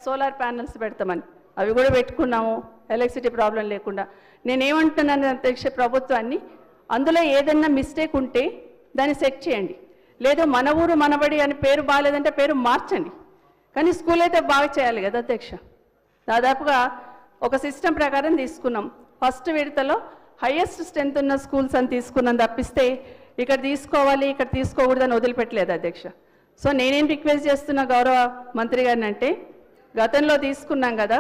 Solar panels పెడతామని, అవి కూడా పెట్టుకున్నాము ఎలక్ట్రిసిటీ ప్రాబ్లం లేకుండా. నేనేమంటున్నాను అధ్యక్ష ప్రభుత్వాన్ని, అందులో ఏదన్నా మిస్టేక్ ఉంటే దాన్ని సెట్ చేయండి, లేదు మన ఊరు మనబడి అని పేరు బాగాలేదంటే పేరు మార్చండి, కానీ స్కూల్ అయితే బాగా చేయాలి కదా అధ్యక్ష. దాదాపుగా ఒక సిస్టమ్ ప్రకారం తీసుకున్నాం. ఫస్ట్ విడతలో హైయెస్ట్ స్ట్రెంత్ ఉన్న స్కూల్స్ అని తీసుకున్నాం తప్పిస్తే ఇక్కడ తీసుకోవాలి ఇక్కడ తీసుకోకూడదని వదిలిపెట్టలేదు అధ్యక్ష. సో నేనేం రిక్వెస్ట్ చేస్తున్న గౌరవ మంత్రి గారిని అంటే, గతంలో తీసుకున్నాం కదా,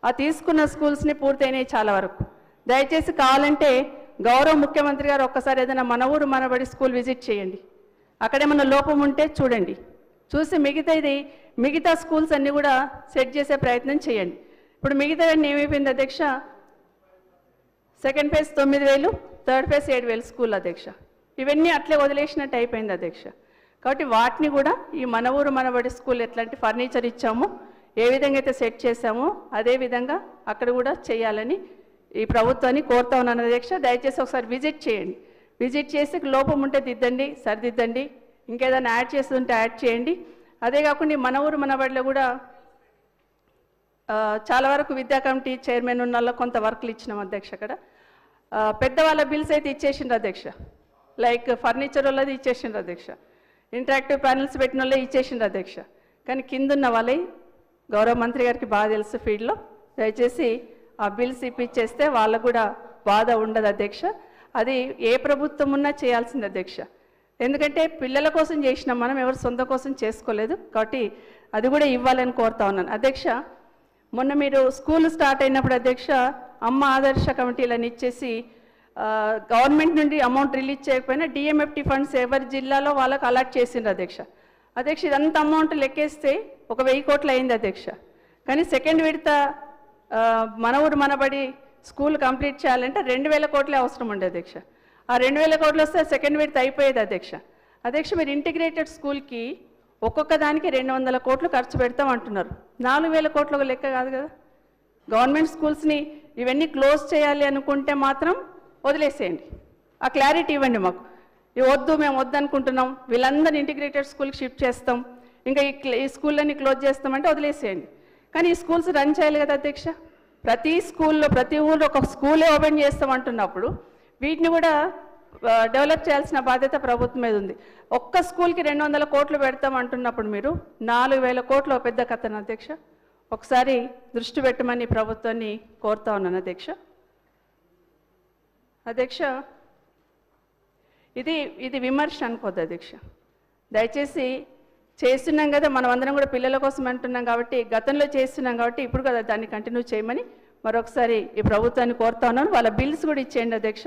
ఆ తీసుకున్న స్కూల్స్ని పూర్తయినాయి చాలా వరకు. దయచేసి కావాలంటే గౌరవ ముఖ్యమంత్రి గారు ఒక్కసారి ఏదైనా మన ఊరు మనబడి స్కూల్ విజిట్ చేయండి, అక్కడేమన్నా లోపం ఉంటే చూడండి, చూసి మిగతా స్కూల్స్ అన్నీ కూడా సెట్ చేసే ప్రయత్నం చేయండి. ఇప్పుడు మిగతా ఏమైపోయింది అధ్యక్ష, second phase 9,000, third phase 7,000 school అధ్యక్ష. ఇవన్నీ అట్లే వదిలేసినట్టు అయిపోయింది అధ్యక్ష. కాబట్టి వాటిని కూడా ఈ మన ఊరు మనబడి స్కూల్ ఎట్లాంటి ఫర్నిచర్ ఇచ్చామో, ఏ విధంగా అయితే సెట్ చేశామో అదే విధంగా అక్కడ కూడా చేయాలని ఈ ప్రభుత్వాన్ని కోరుతా ఉన్నాను అధ్యక్ష. దయచేసి ఒకసారి విజిట్ చేయండి, విజిట్ చేసి లోపం ఉంటే దిద్దండి, సరిదిద్దండి, ఇంకేదైనా యాడ్ చేస్తుంటే యాడ్ చేయండి. అదే కాకుండా మన ఊరు మనబడిలో కూడా చాలా వరకు విద్యా కమిటీ చైర్మన్ ఉన్న వాళ్ళకి కొంత వర్క్లు ఇచ్చినాం అధ్యక్ష. అక్కడ పెద్దవాళ్ళ బిల్స్ అయితే ఇచ్చేసిండ్రు అధ్యక్ష, లైక్ ఫర్నిచర్ వాళ్ళది ఇచ్చేసిండ్రు అధ్యక్ష, ఇంటరాక్టివ్ ప్యానల్స్ పెట్టిన వాళ్ళే ఇచ్చేసిండ్రు అధ్యక్ష. కానీ కిందున్న వాళ్ళే గౌరవ మంత్రి గారికి బాగా తెలుసు ఫీల్డ్లో, దయచేసి ఆ బిల్స్ ఇప్పించేస్తే వాళ్ళకు కూడా బాధ ఉండదు అధ్యక్ష. అది ఏ ప్రభుత్వం ఉన్నా చేయాల్సింది అధ్యక్ష, ఎందుకంటే పిల్లల కోసం చేసినాం మనం, ఎవరు సొంత కోసం చేసుకోలేదు. కాబట్టి అది కూడా ఇవ్వాలని కోరుతా ఉన్నాను అధ్యక్ష. మొన్న మీరు స్కూల్ స్టార్ట్ అయినప్పుడు అధ్యక్ష అమ్మ ఆదర్శ కమిటీలను ఇచ్చేసి గవర్నమెంట్ నుండి అమౌంట్ రిలీజ్ చేయకపోయినా డిఎంఎఫ్టీ ఫండ్స్ ఎవరి జిల్లాలో వాళ్ళకు అలాట్ చేసిండ్రు అధ్యక్ష. అధ్యక్ష ఇదంతా అమౌంట్ లెక్కేస్తే 1,000 కోట్లు అయింది అధ్యక్ష. కానీ సెకండ్ విడత మన ఊరు మనబడి స్కూల్ కంప్లీట్ చేయాలంటే 2,000 కోట్లే అవసరం ఉండే అధ్యక్ష. ఆ 2,000 కోట్లు వస్తే సెకండ్ విడత అయిపోయేది అధ్యక్ష. అధ్యక్ష మీరు ఇంటిగ్రేటెడ్ స్కూల్కి ఒక్కొక్క దానికి 200 కోట్లు ఖర్చు పెడతాం అంటున్నారు, 4,000 కోట్ల ఒక లెక్క కాదు కదా. గవర్నమెంట్ స్కూల్స్ని ఇవన్నీ క్లోజ్ చేయాలి అనుకుంటే మాత్రం వదిలేసేయండి, ఆ క్లారిటీ ఇవ్వండి మాకు. ఇవి వద్దు, మేము వద్దు అనుకుంటున్నాం, వీళ్ళందరినీ ఇంటిగ్రేటెడ్ స్కూల్కి షిఫ్ట్ చేస్తాం, ఇంకా ఈ స్కూళ్ళన్నీ క్లోజ్ చేస్తామంటే వదిలేసేయండి. కానీ ఈ స్కూల్స్ రన్ చేయాలి కదా అధ్యక్ష. ప్రతి స్కూల్లో ప్రతి ఊళ్ళో ఒక స్కూలే ఓపెన్ చేస్తామంటున్నప్పుడు వీటిని కూడా డెవలప్ చేయాల్సిన బాధ్యత ప్రభుత్వం మీద ఉంది. ఒక్క స్కూల్కి 200 కోట్లు పెడతాం అంటున్నప్పుడు మీరు 4,000 కోట్లు పెద్ద కథను అధ్యక్ష. ఒకసారి దృష్టి పెట్టమని ప్రభుత్వాన్ని కోరుతా ఉన్నాను అధ్యక్ష. అధ్యక్ష ఇది విమర్శ అనుకోద్దు అధ్యక్ష, దయచేసి చేస్తున్నాం కదా మనం అందరం కూడా పిల్లల కోసం అంటున్నాం కాబట్టి, గతంలో చేస్తున్నాం కాబట్టి ఇప్పుడు కదా దాన్ని కంటిన్యూ చేయమని మరొకసారి ఈ ప్రభుత్వాన్ని కోరుతా ఉన్నాను. వాళ్ళ బిల్స్ కూడా ఇచ్చేయండి అధ్యక్ష,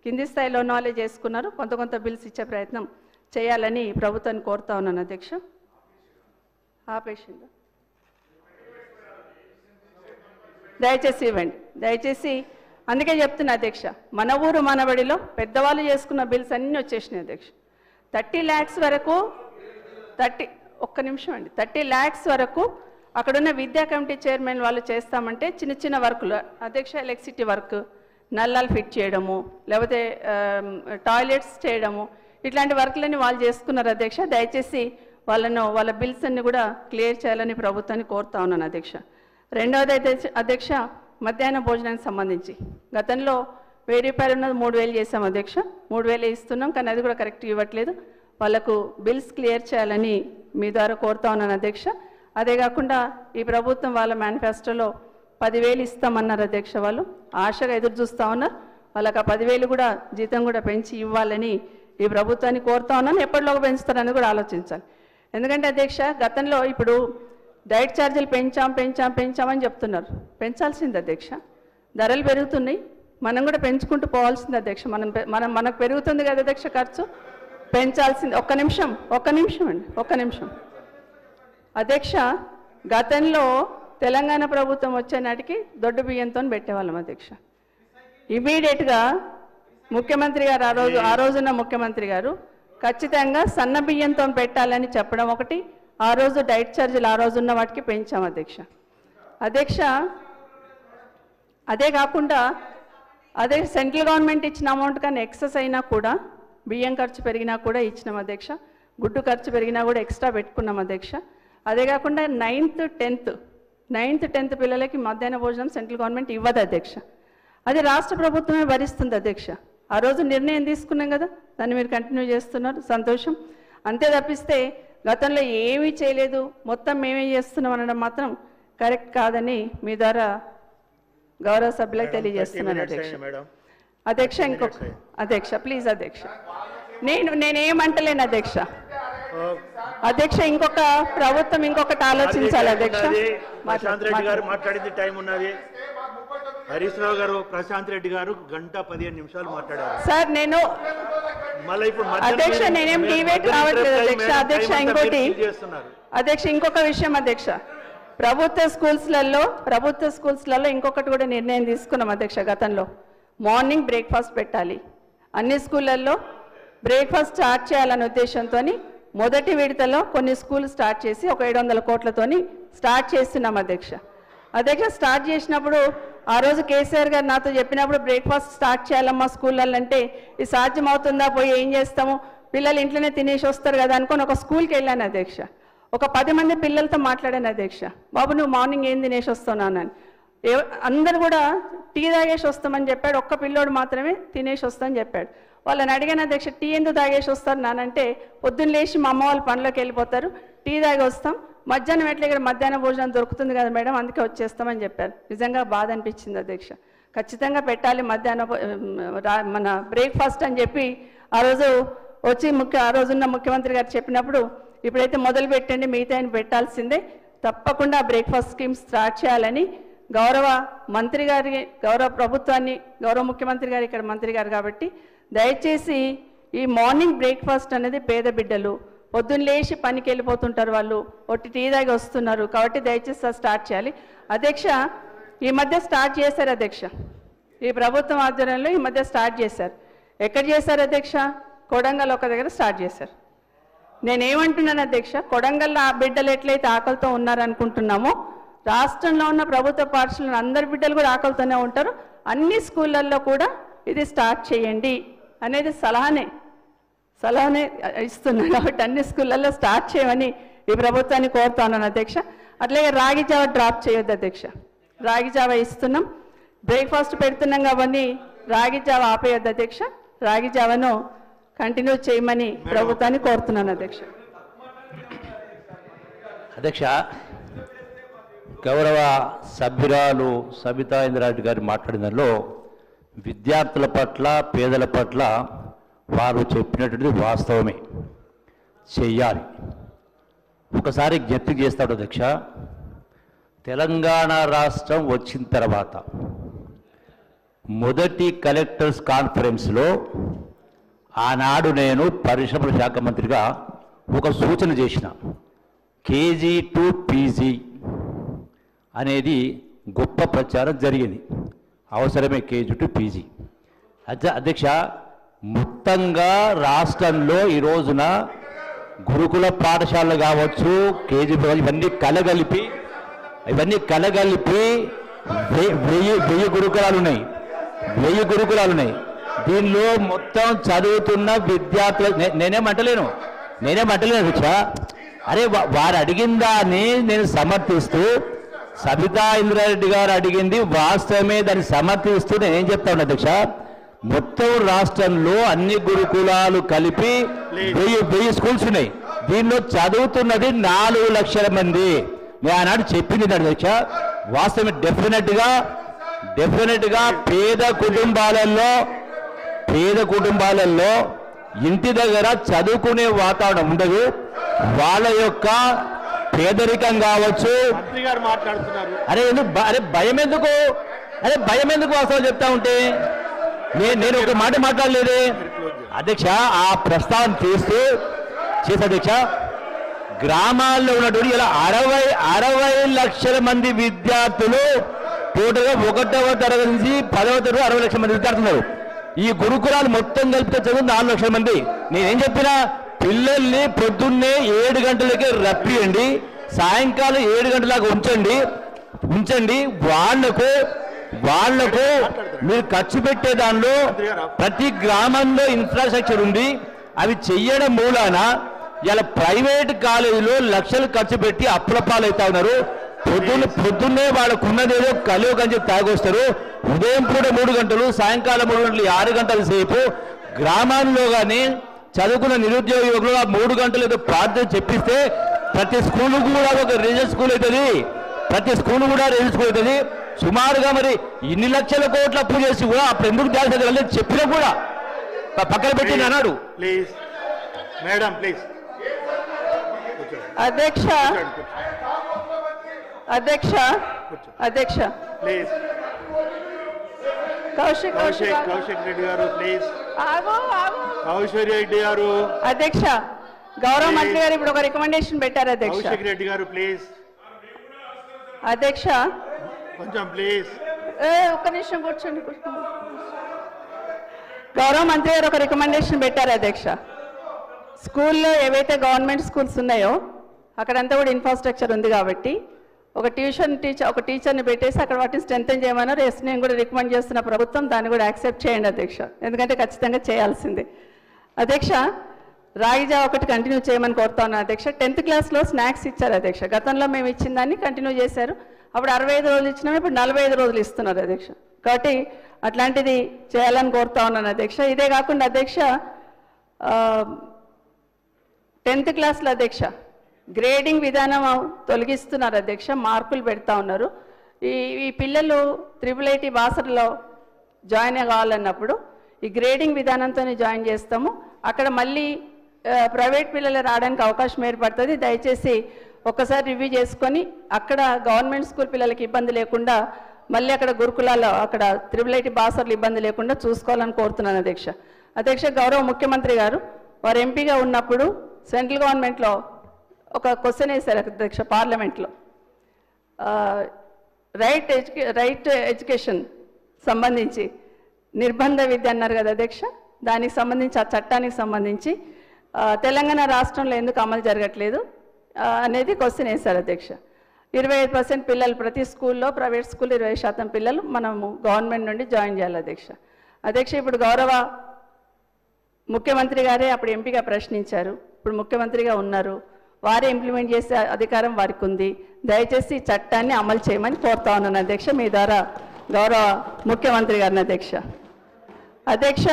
కింది స్థాయిలో ఉన్న వాళ్ళే చేసుకున్నారు, కొంత బిల్స్ ఇచ్చే ప్రయత్నం చేయాలని ప్రభుత్వాన్ని కోరుతా ఉన్నాను అధ్యక్ష. ఆపేసిందా, దయచేసి ఇవ్వండి దయచేసి. అందుకే చెప్తున్నా అధ్యక్ష, మన ఊరు మనబడిలో పెద్దవాళ్ళు చేసుకున్న బిల్స్ అన్నీ వచ్చేసినాయి అధ్యక్ష. 30 lakhs వరకు 30 lakhs వరకు అక్కడున్న విద్యా కమిటీ చైర్మన్ వాళ్ళు చేస్తామంటే చిన్న వర్కులు అధ్యక్ష, ఎలక్ట్రిసిటీ వర్క్, నల్లాలు ఫిట్ చేయడము, లేకపోతే టాయిలెట్స్ చేయడము, ఇట్లాంటి వర్క్లన్నీ వాళ్ళు చేసుకున్నారు అధ్యక్ష. దయచేసి వాళ్ళ బిల్స్ అన్ని కూడా క్లియర్ చేయాలని ప్రభుత్వాన్ని కోరుతా ఉన్నాను అధ్యక్ష. రెండవది అయితే అధ్యక్ష, మధ్యాహ్న భోజనానికి సంబంధించి గతంలో 1,000 రూపాయలు ఉన్నది 3,000 చేసాం అధ్యక్ష. 3,000 ఇస్తున్నాం, కానీ అది కూడా కరెక్ట్ ఇవ్వట్లేదు. వాళ్ళకు బిల్స్ క్లియర్ చేయాలని మీ ద్వారా కోరుతా ఉన్నాను అధ్యక్ష. అదే కాకుండా ఈ ప్రభుత్వం వాళ్ళ మేనిఫెస్టోలో 10,000 ఇస్తామన్నారు అధ్యక్ష. వాళ్ళు ఆశగా ఎదురు చూస్తూ ఉన్నారు, వాళ్ళకి ఆ 10,000 కూడా జీతం కూడా పెంచి ఇవ్వాలని ఈ ప్రభుత్వాన్ని కోరుతా ఉన్నాను. ఎప్పటిలోకి పెంచుతారని కూడా ఆలోచించాలి. ఎందుకంటే అధ్యక్ష గతంలో ఇప్పుడు డైట్ ఛార్జీలు పెంచామని చెప్తున్నారు, పెంచాల్సింది అధ్యక్ష. ధరలు పెరుగుతున్నాయి, మనం కూడా పెంచుకుంటూ పోవాల్సింది అధ్యక్ష. మనకు పెరుగుతుంది కదా అధ్యక్ష ఖర్చు, పెంచాల్సింది. ఒక్క నిమిషం అధ్యక్ష. గతంలో తెలంగాణ ప్రభుత్వం వచ్చే నాటికి దొడ్డు బియ్యంతో పెట్టేవాళ్ళం అధ్యక్ష. ఇమీడియట్గా ముఖ్యమంత్రి గారు ఆ రోజున్న ముఖ్యమంత్రి గారు ఖచ్చితంగా సన్న బియ్యంతో పెట్టాలని చెప్పడం ఒకటి, ఆ రోజు డైట్ ఛార్జీలు ఆ రోజున్న వాటికి పెంచాం అధ్యక్ష. అదే కాకుండా అదే సెంట్రల్ గవర్నమెంట్ ఇచ్చిన అమౌంట్ కానీ ఎక్సెస్ అయినా కూడా, బియ్యం ఖర్చు పెరిగినా కూడా ఇచ్చినాం అధ్యక్ష, గుడ్డు ఖర్చు పెరిగినా కూడా ఎక్స్ట్రా పెట్టుకున్నాం అధ్యక్ష. అదే కాకుండా 9th 10th 9th 10th పిల్లలకి మధ్యాహ్న భోజనం సెంట్రల్ గవర్నమెంట్ ఇవ్వదు అధ్యక్ష. అది రాష్ట్ర ప్రభుత్వమే భరిస్తుంది అధ్యక్ష. ఆ రోజు నిర్ణయం తీసుకున్నాం కదా, దాన్ని మీరు కంటిన్యూ చేస్తున్నారు, సంతోషం. అంతే తప్పిస్తే గతంలో ఏమీ చేయలేదు, మొత్తం మేమే చేస్తున్నాం అనడం మాత్రం కరెక్ట్ కాదని మీ ద్వారా గౌరవ సభ్యులకు తెలియజేస్తున్నాను అధ్యక్ష. అధ్యక్ష ఇంకొక అధ్యక్ష ప్లీజ్ అధ్యక్ష, నేనేమంటలేను అధ్యక్ష. అధ్యక్ష ఇంకొక ప్రభుత్వం ఇంకొకటి ఆలోచించాలి అధ్యక్ష. ప్రశాంత్ రెడ్డి గారు మాట్లాడింది టైం ఉన్నది. హరీష్ రావు గారు ప్రశాంత్ రెడ్డి గారు 1:15 మాట్లాడారు సార్. నేను అధ్యక్ష నేనేం డిబేట్ రావట్లేదు అధ్యక్ష. అధ్యక్ష ఇంకోటి అధ్యక్ష ఇంకొక విషయం అధ్యక్ష, ప్రభుత్వ స్కూల్స్లలో ఇంకొకటి కూడా నిర్ణయం తీసుకున్నాం అధ్యక్ష. గతంలో మార్నింగ్ బ్రేక్ఫాస్ట్ పెట్టాలి, అన్ని స్కూళ్ళల్లో బ్రేక్ఫాస్ట్ స్టార్ట్ చేయాలనే ఉద్దేశంతో మొదటి విడతలో కొన్ని స్కూల్ స్టార్ట్ చేసి ఒక 700 కోట్లతోని స్టార్ట్ చేస్తున్నాం అధ్యక్ష. అధ్యక్ష స్టార్ట్ చేసినప్పుడు ఆ రోజు కేసీఆర్ గారు నాతో చెప్పినప్పుడు బ్రేక్ఫాస్ట్ స్టార్ట్ చేయాలమ్మా స్కూళ్ళల్లో అంటే ఇది సాధ్యం అవుతుందా, పోయి ఏం చేస్తాము, పిల్లలు ఇంట్లోనే తినేసి వస్తారు కదా అనుకొని ఒక స్కూల్కి వెళ్ళాను అధ్యక్ష. ఒక 10 మంది పిల్లలతో మాట్లాడాను అధ్యక్ష. బాబు నువ్వు మార్నింగ్ ఏం తినేసి వస్తున్నానని. అందరు కూడా టీ తాగేసి వస్తామని చెప్పాడు, ఒక్క పిల్లోడు మాత్రమే తినేసి వస్తామని చెప్పాడు. వాళ్ళని అడిగాను అధ్యక్ష, టీ ఎందుకు తాగేసి వస్తారు నానంటే, పొద్దున్న లేచి మా అమ్మ వాళ్ళ పనిలోకి వెళ్ళిపోతారు, టీ తాగి వస్తాం, మధ్యాహ్నం ఎట్లా ఇక్కడ మధ్యాహ్న భోజనం దొరుకుతుంది కదా మేడం, అందుకే వచ్చేస్తామని చెప్పారు. నిజంగా బాధ అనిపించింది అధ్యక్ష. ఖచ్చితంగా పెట్టాలి మధ్యాహ్నం మన బ్రేక్ఫాస్ట్ అని చెప్పి ఆ రోజు వచ్చి ఆ రోజున్న ముఖ్యమంత్రి గారు చెప్పినప్పుడు, ఇప్పుడైతే మొదలు పెట్టండి మిగతా ఆయన పెట్టాల్సిందే, తప్పకుండా బ్రేక్ఫాస్ట్ స్కీమ్ స్టార్ట్ చేయాలని గౌరవ మంత్రి గారి, గౌరవ ప్రభుత్వాన్ని, గౌరవ ముఖ్యమంత్రి గారు ఇక్కడ మంత్రి గారు కాబట్టి దయచేసి ఈ మార్నింగ్ బ్రేక్ఫాస్ట్ అనేది పేద బిడ్డలు పొద్దున్న లేచి పనికి వెళ్ళిపోతుంటారు, వాళ్ళు ఒట్టి టీ దాగి వస్తున్నారు కాబట్టి దయచేసి స్టార్ట్ చేయాలి అధ్యక్ష. ఈ మధ్య స్టార్ట్ చేశారు అధ్యక్ష, ఈ ప్రభుత్వం ఆధ్వర్యంలో ఈ మధ్య స్టార్ట్ చేశారు. ఎక్కడ చేశారు అధ్యక్ష? కొడంగల్ ఒక దగ్గర స్టార్ట్ చేశారు. నేనేమంటున్నాను అధ్యక్ష, కొడంగల్లో ఆ బిడ్డలు ఎట్లయితే ఆకలితో ఉన్నారనుకుంటున్నామో రాష్ట్రంలో ఉన్న ప్రభుత్వ పాఠశాలలో అందరి బిడ్డలు కూడా ఆకలితోనే ఉంటారు, అన్ని స్కూళ్ళల్లో కూడా ఇది స్టార్ట్ చేయండి అనేది సలహానే ఇస్తున్నాను కాబట్టి అన్ని స్కూళ్ళల్లో స్టార్ట్ చేయమని ఈ ప్రభుత్వాన్ని కోరుతున్నాను అధ్యక్ష. అట్లాగే రాగి జావ డ్రాప్ చేయొద్దు అధ్యక్ష, రాగి జావ ఇస్తున్నాం, బ్రేక్ఫాస్ట్ పెడుతున్నాం కాబట్టి రాగి జావ ఆపేయొద్దు అధ్యక్ష, రాగి జావను కంటిన్యూ చేయమని ప్రభుత్వాన్ని కోరుతున్నాను అధ్యక్ష. అధ్యక్ష గౌరవ సభ్యురాలు సబితా ఇంద్రారెడ్డి గారు మాట్లాడిన దానిలో విద్యార్థుల పట్ల పేదల పట్ల వారు చెప్పినటువంటిది వాస్తవమే, చెయ్యాలి. ఒకసారి జ్ఞప్తి చేస్తాడు అధ్యక్ష, తెలంగాణ రాష్ట్రం వచ్చిన తర్వాత మొదటి కలెక్టర్స్ కాన్ఫరెన్స్లో ఆనాడు నేను పరిశ్రమల శాఖ మంత్రిగా ఒక సూచన చేసిన, కేజీ టు పీజీ అనేది గొప్ప ప్రచారం జరిగింది, అవసరమే కేజీ టు పీజీ. అధ్యక్ష మొత్తంగా రాష్ట్రంలో ఈ రోజున గురుకుల పాఠశాలలు కావచ్చు, కేజీ ఇవన్నీ కలగలిపి 1000 గురుకులాలు ఉన్నాయి, 1000 గురుకులాలు ఉన్నాయి. దీనిలో మొత్తం చదువుతున్న విద్యార్థులు నేనేమంటలేను అధ్యక్ష. అరే వారు అడిగిన దాన్ని నేను సమర్థిస్తూ, సబితా ఇంద్రారెడ్డి గారు అడిగింది వాస్తవమే, దాన్ని సమర్థిస్తూ నేనేం చెప్తా ఉన్నా అధ్యక్ష, మొత్తం రాష్ట్రంలో అన్ని గురుకులాలు కలిపి 1000 స్కూల్స్ ఉన్నాయి. దీనిలో చదువుతున్నది 4 లక్షల మంది. నేను ఆనాడు చెప్పింది అధ్యక్ష, వాస్తవం డెఫినెట్గా పేద కుటుంబాలలో ఇంటి దగ్గర చదువుకునే వాతావరణం ఉండదు, వాళ్ళ యొక్క పేదరికం కావచ్చు. అరే భయం ఎందుకు వాస్తవం చెప్తా ఉంటే నేను ఒక మాట మాట్లాడలేదే అధ్యక్ష. ఆ ప్రస్తావన చేసే అధ్యక్ష, గ్రామాల్లో ఉన్నటువంటి ఇలా 60 లక్షల మంది విద్యార్థులు, టోటల్గా 1వ తరగతి నుంచి 10వ తరగతి 60 లక్షల మంది విద్యార్థులు ఉన్నారు. ఈ గురుకులాలు మొత్తం కలిపితే చదువు 4 లక్షల మంది. నేనేం చెప్పినా, పిల్లల్ని పొద్దున్నే 7 గంటలకే రప్పియండి, సాయంకాలం 7 గంటలకు ఉంచండి. వాళ్లకు మీరు ఖర్చు పెట్టే దానిలో ప్రతి గ్రామంలో ఇన్ఫ్రాస్ట్రక్చర్ ఉంది, అవి చెయ్యడం మూలాన ఇలా ప్రైవేట్ కాలేజీలో లక్షలు ఖర్చు పెట్టి అప్పుల పాలవుతా ఉన్నారు. పొద్దున్నే వాళ్ళకున్నది ఏదో కలియుగ అని చెప్పి తాగొస్తారు. ఉదయం పూట 3 గంటలు, సాయంకాలం 3 గంటలు, 6 గంటల సేపు గ్రామాల్లో కానీ చదువుకున్న నిరుద్యోగ యువకులు ఆ 3 గంటలు ఏదో ప్రార్థన చెప్పిస్తే ప్రతి స్కూల్ కూడా ఒక రిజిస్టర్ స్కూల్ అవుతుంది. ప్రతి స్కూల్ కూడా రిజిస్టర్ స్కూల్ అవుతుంది. సుమారుగా మరి ఇన్ని లక్షల కోట్ల అప్పు చేసి కూడా అప్పుడు ఎందుకు చేయాల్సి చెప్పినా కూడా పక్కన పెట్టి అన్నాడు. Please madam please. అధ్యక్ష అధ్యక్ష అధ్యక్ష ప్లీజ్. కౌశిక్ కౌశిక్ రెడ్డి గారు ప్లీజ్. ఆగు ఆగు. కౌశిక్ రెడ్డి గారు. అధ్యక్ష గౌరవ మంత్రి గారు ఇప్పుడు ఒక రికమెండేషన్ పెట్టారు అధ్యక్ష. కౌశిక్ రెడ్డి గారు ప్లీజ్. అధ్యక్ష కొంచెం ప్లీజ్. ఒక్క నిమిషం కూర్చోండి. గౌరవ మంత్రి గారు ఒక రికమెండేషన్ పెట్టారు అధ్యక్ష. స్కూల్లో ఏవైతే గవర్నమెంట్ స్కూల్స్ ఉన్నాయో అక్కడంతా కూడా ఇన్ఫ్రాస్ట్రక్చర్ ఉంది కాబట్టి ఒక టీచర్ని పెట్టేసి అక్కడ వాటిని స్ట్రెంథెన్ చేయమన్నారు. ఎస్ నేను కూడా రికమెండ్ చేస్తున్న ప్రభుత్వం దాన్ని కూడా యాక్సెప్ట్ చేయండి అధ్యక్ష, ఎందుకంటే ఖచ్చితంగా చేయాల్సిందే. అధ్యక్ష రాగి జావ ఒకటి కంటిన్యూ చేయమని కోరుతా ఉన్నాను అధ్యక్ష. 10th క్లాస్లో స్నాక్స్ ఇచ్చారు అధ్యక్ష. గతంలో మేము ఇచ్చిన దాన్ని కంటిన్యూ చేశారు. అప్పుడు 65 రోజులు ఇచ్చినాము, ఇప్పుడు 45 రోజులు ఇస్తున్నారు అధ్యక్ష. కాబట్టి అట్లాంటిది చేయాలని కోరుతా ఉన్నాను అధ్యక్ష. ఇదే కాకుండా అధ్యక్ష 10th క్లాస్లో అధ్యక్ష గ్రేడింగ్ విధానం తొలగిస్తున్నారు అధ్యక్ష. మార్కులు పెడతా ఉన్నారు. ఈ పిల్లలు IIIT బాసర్లో జాయిన్ కావాలన్నప్పుడు ఈ గ్రేడింగ్ విధానంతోనే జాయిన్ చేస్తాము. అక్కడ మళ్ళీ ప్రైవేట్ పిల్లలు రావడానికి అవకాశం ఏర్పడుతుంది. దయచేసి ఒక్కసారి రివ్యూ చేసుకొని అక్కడ గవర్నమెంట్ స్కూల్ పిల్లలకి ఇబ్బంది లేకుండా మళ్ళీ అక్కడ గురుకులాల్లో అక్కడ IIIT బాసర్లు ఇబ్బంది లేకుండా చూసుకోవాలని కోరుతున్నాను అధ్యక్ష. అధ్యక్ష గౌరవ ముఖ్యమంత్రి గారు వారు ఎంపీగా ఉన్నప్పుడు సెంట్రల్ గవర్నమెంట్లో ఒక క్వశ్చన్ వేశారు అధ్యక్ష పార్లమెంట్లో. రైట్ ఎడ్యుకేషన్ సంబంధించి నిర్బంధ విద్య అన్నారు కదా అధ్యక్ష. దానికి సంబంధించి ఆ చట్టానికి సంబంధించి తెలంగాణ రాష్ట్రంలో ఎందుకు అమలు జరగట్లేదు అనేది క్వశ్చన్ వేశారు అధ్యక్ష. 25% పిల్లలు ప్రతి స్కూల్లో, ప్రైవేట్ స్కూల్ 20% పిల్లలు మనము గవర్నమెంట్ నుండి జాయిన్ చేయాలి అధ్యక్ష. అధ్యక్ష ఇప్పుడు గౌరవ ముఖ్యమంత్రి గారే అప్పుడు ఎంపీగా ప్రశ్నించారు, ఇప్పుడు ముఖ్యమంత్రిగా ఉన్నారు, వారే ఇంప్లిమెంట్ చేసే అధికారం వారికి ఉంది. దయచేసి ఈ చట్టాన్ని అమలు చేయమని కోరుతా ఉన్నాను అధ్యక్ష మీ ద్వారా గౌరవ ముఖ్యమంత్రి గారిని అధ్యక్ష. అధ్యక్ష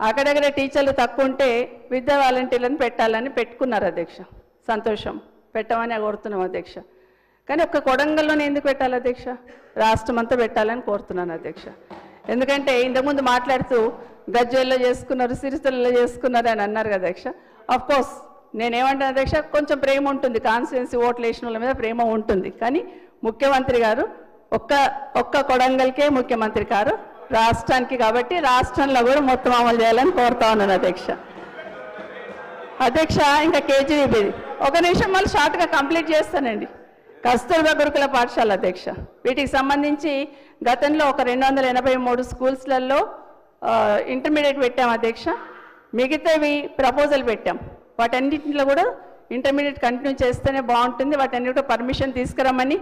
అక్కడక్కడ టీచర్లు తక్కువ ఉంటే విద్యా వాలంటీర్లను పెట్టాలని పెట్టుకున్నారు అధ్యక్ష. సంతోషం, పెట్టమని కోరుతున్నాం అధ్యక్ష. కానీ ఒక్క కొడంగల్లోనే ఎందుకు పెట్టాలి అధ్యక్ష? రాష్ట్రం అంతా పెట్టాలని కోరుతున్నాను అధ్యక్ష. ఎందుకంటే ఇంతకుముందు మాట్లాడుతూ గజ్వేల్లో చేసుకున్నారు, సిరిసిల్లలో చేసుకున్నారు అని అన్నారు కదా అధ్యక్ష. అఫ్కోర్స్ నేనేమంటాను అధ్యక్ష, కొంచెం ప్రేమ ఉంటుంది, కాన్స్టిట్యున్సీ ఓట్లు వేసిన వాళ్ళ మీద ప్రేమ ఉంటుంది. కానీ ముఖ్యమంత్రి గారు ఒక్క కొడంగల్కే ముఖ్యమంత్రి గారు రాష్ట్రానికి, కాబట్టి రాష్ట్రంలో కూడా మొత్తం అమలు చేయాలని కోరుతా ఉన్నాను అధ్యక్ష. అధ్యక్ష ఇంకా కేజీబీ ఒక నిమిషం మళ్ళీ షార్ట్గా కంప్లీట్ చేస్తానండి. కస్తూర్బా గురుకుల పాఠశాల అధ్యక్ష, వీటికి సంబంధించి గతంలో ఒక 283 స్కూల్స్లలో ఇంటర్మీడియట్ పెట్టాం అధ్యక్ష. మిగతావి ప్రపోజల్ పెట్టాం. వాటన్నింటిలో కూడా ఇంటర్మీడియట్ కంటిన్యూ చేస్తేనే బాగుంటుంది, వాటన్నిటిలో పర్మిషన్ తీసుకురమ్మని.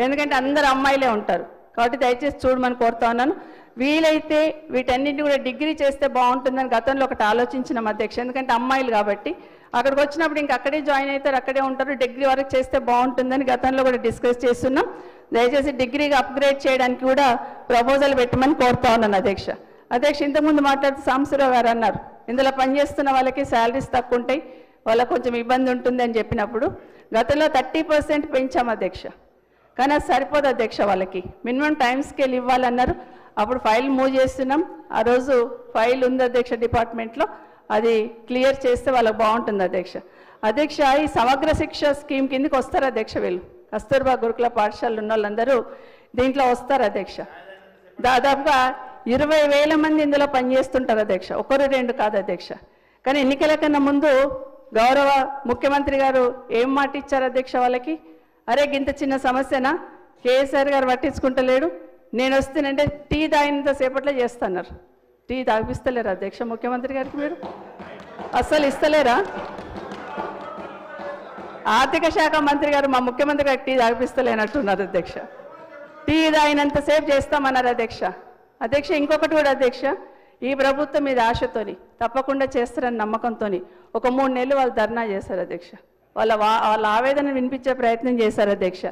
ఎందుకంటే అందరు అమ్మాయిలే ఉంటారు కాబట్టి దయచేసి చూడమని కోరుతా ఉన్నాను. వీలైతే వీటన్నింటినీ కూడా డిగ్రీ చేస్తే బాగుంటుందని గతంలో ఒకటి ఆలోచించినాం అధ్యక్ష. ఎందుకంటే అమ్మాయిలు కాబట్టి అక్కడికి వచ్చినప్పుడు ఇంక అక్కడే జాయిన్ అవుతారు, అక్కడే ఉంటారు. డిగ్రీ వరకు చేస్తే బాగుంటుందని గతంలో కూడా డిస్కస్ చేస్తున్నాం. దయచేసి డిగ్రీగా అప్గ్రేడ్ చేయడానికి కూడా ప్రపోజల్ పెట్టమని కోరుతా ఉన్నాను అధ్యక్ష. అధ్యక్ష ఇంతకుముందు మాట్లాడుతూ సాంబశివరావు గారు అన్నారు ఇందులో పనిచేస్తున్న వాళ్ళకి శాలరీస్ తక్కువ ఉంటాయి, వాళ్ళకి కొంచెం ఇబ్బంది ఉంటుంది అని చెప్పినప్పుడు గతంలో 30% పెంచాం అధ్యక్ష. కానీ అది సరిపోదు అధ్యక్ష, వాళ్ళకి మినిమం టైం స్కేల్ ఇవ్వాలన్నారు. అప్పుడు ఫైల్ మూవ్ చేస్తున్నాం. ఆ రోజు ఫైల్ ఉంది అధ్యక్ష డిపార్ట్మెంట్లో, అది క్లియర్ చేస్తే వాళ్ళకి బాగుంటుంది అధ్యక్ష. అధ్యక్ష ఈ సమగ్ర శిక్ష స్కీమ్ కిందకి వస్తారు అధ్యక్ష. వీళ్ళు కస్తూర్బా గురుకుల పాఠశాలలు ఉన్న వాళ్ళందరూ దీంట్లో వస్తారు అధ్యక్ష. దాదాపుగా 20,000 మంది ఇందులో పనిచేస్తుంటారు అధ్యక్ష, 1-2 కాదు అధ్యక్ష. కానీ ఎన్నికల కన్నా ముందు గౌరవ ముఖ్యమంత్రి గారు ఏం మాట ఇచ్చారు అధ్యక్ష వాళ్ళకి? అరే గింత చిన్న సమస్యనా, కేసీఆర్ గారు పట్టించుకుంటలేడు, నేను వస్తేనంటే టీ తాగినంత సేపట్లో చేస్తున్నారు. టీ తాగిపిస్తలేరా అధ్యక్ష ముఖ్యమంత్రి గారికి? మీరు అస్సలు ఇస్తలేరా? ఆర్థిక శాఖ మంత్రి గారు మా ముఖ్యమంత్రి గారికి టీ తాగిపిస్తలేనట్టున్నారు అధ్యక్ష. టీ తాగినంతసేపు చేస్తామన్నారు అధ్యక్ష. అధ్యక్ష ఇంకొకటి కూడా అధ్యక్ష, ఈ ప్రభుత్వం మీద ఆశతోని తప్పకుండా చేస్తారని నమ్మకంతో ఒక 3 నెలలు వాళ్ళు ధర్నా చేశారు అధ్యక్ష. వాళ్ళ ఆవేదన వినిపించే ప్రయత్నం చేశారు అధ్యక్ష.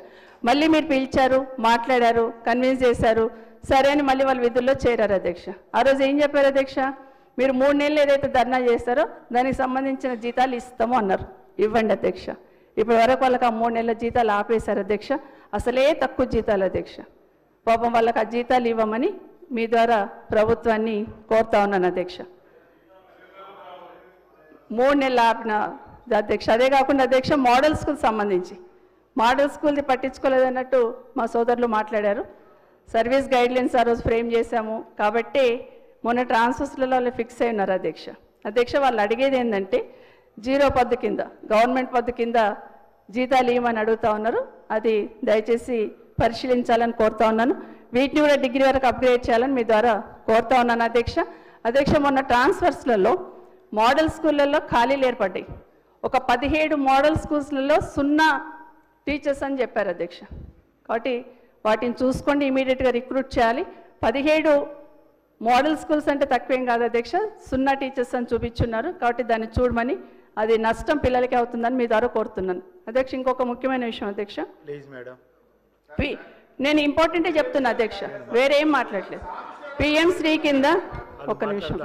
మళ్ళీ మీరు పిలిచారు, మాట్లాడారు, కన్విన్స్ చేశారు, సరే అని మళ్ళీ వాళ్ళు విధుల్లో చేరారు అధ్యక్ష. ఆ రోజు ఏం చెప్పారు అధ్యక్ష? మీరు 3 నెలలు ఏదైతే ధర్నా చేస్తారో దానికి సంబంధించిన జీతాలు ఇస్తాము అన్నారు. ఇవ్వండి అధ్యక్ష. ఇప్పటి వరకు వాళ్ళకి ఆ 3 నెలల జీతాలు ఆపేశారు అధ్యక్ష. అసలే తక్కువ జీతాలు అధ్యక్ష. పాపం వాళ్ళకి ఆ జీతాలు ఇవ్వమని మీ ద్వారా ప్రభుత్వాన్ని కోరుతా ఉన్నాను అధ్యక్ష. 3 నెలలు ఆపిన అధ్యక్ష. అదే కాకుండా అధ్యక్ష మోడల్ స్కూల్ సంబంధించి మోడల్ స్కూల్ది పట్టించుకోలేదన్నట్టు మా సోదరులు మాట్లాడారు. సర్వీస్ గైడ్లైన్స్ ఆ రోజు ఫ్రేమ్ చేశాము కాబట్టి మొన్న ట్రాన్స్ఫర్స్లలో వాళ్ళు ఫిక్స్ అయి ఉన్నారు అధ్యక్ష. అధ్యక్ష వాళ్ళు అడిగేది ఏంటంటే 0 పద్దు కింద, గవర్నమెంట్ పద్దు కింద జీతాలు ఇవ్వమని అడుగుతా ఉన్నారు. అది దయచేసి పరిశీలించాలని కోరుతా ఉన్నాను. వీటిని కూడా డిగ్రీ వరకు అప్గ్రేడ్ చేయాలని మీ ద్వారా కోరుతా ఉన్నాను అధ్యక్ష. అధ్యక్ష మొన్న ట్రాన్స్ఫర్స్లలో మోడల్ స్కూళ్ళల్లో ఖాళీలు ఏర్పడ్డాయి. ఒక 17 మోడల్ స్కూల్స్లలో 0 టీచర్స్ అని చెప్పారు అధ్యక్ష. కాబట్టి వాటిని చూసుకోండి, ఇమీడియట్గా రిక్రూట్ చేయాలి. 17 మోడల్ స్కూల్స్ అంటే తక్కువేం కాదు అధ్యక్ష, 0 టీచర్స్ అని చూపించున్నారు. కాబట్టి దాన్ని చూడమని, అది నష్టం పిల్లలకి అవుతుందని మీ ద్వారా కోరుతున్నాను అధ్యక్ష. ఇంకొక ముఖ్యమైన విషయం అధ్యక్ష, ప్లీజ్ మేడం, నేను ఇంపార్టెంటే చెప్తున్నా అధ్యక్ష, వేరేం మాట్లాడలేదు. పిఎం శ్రీ కింద ఒక్క నిమిషం,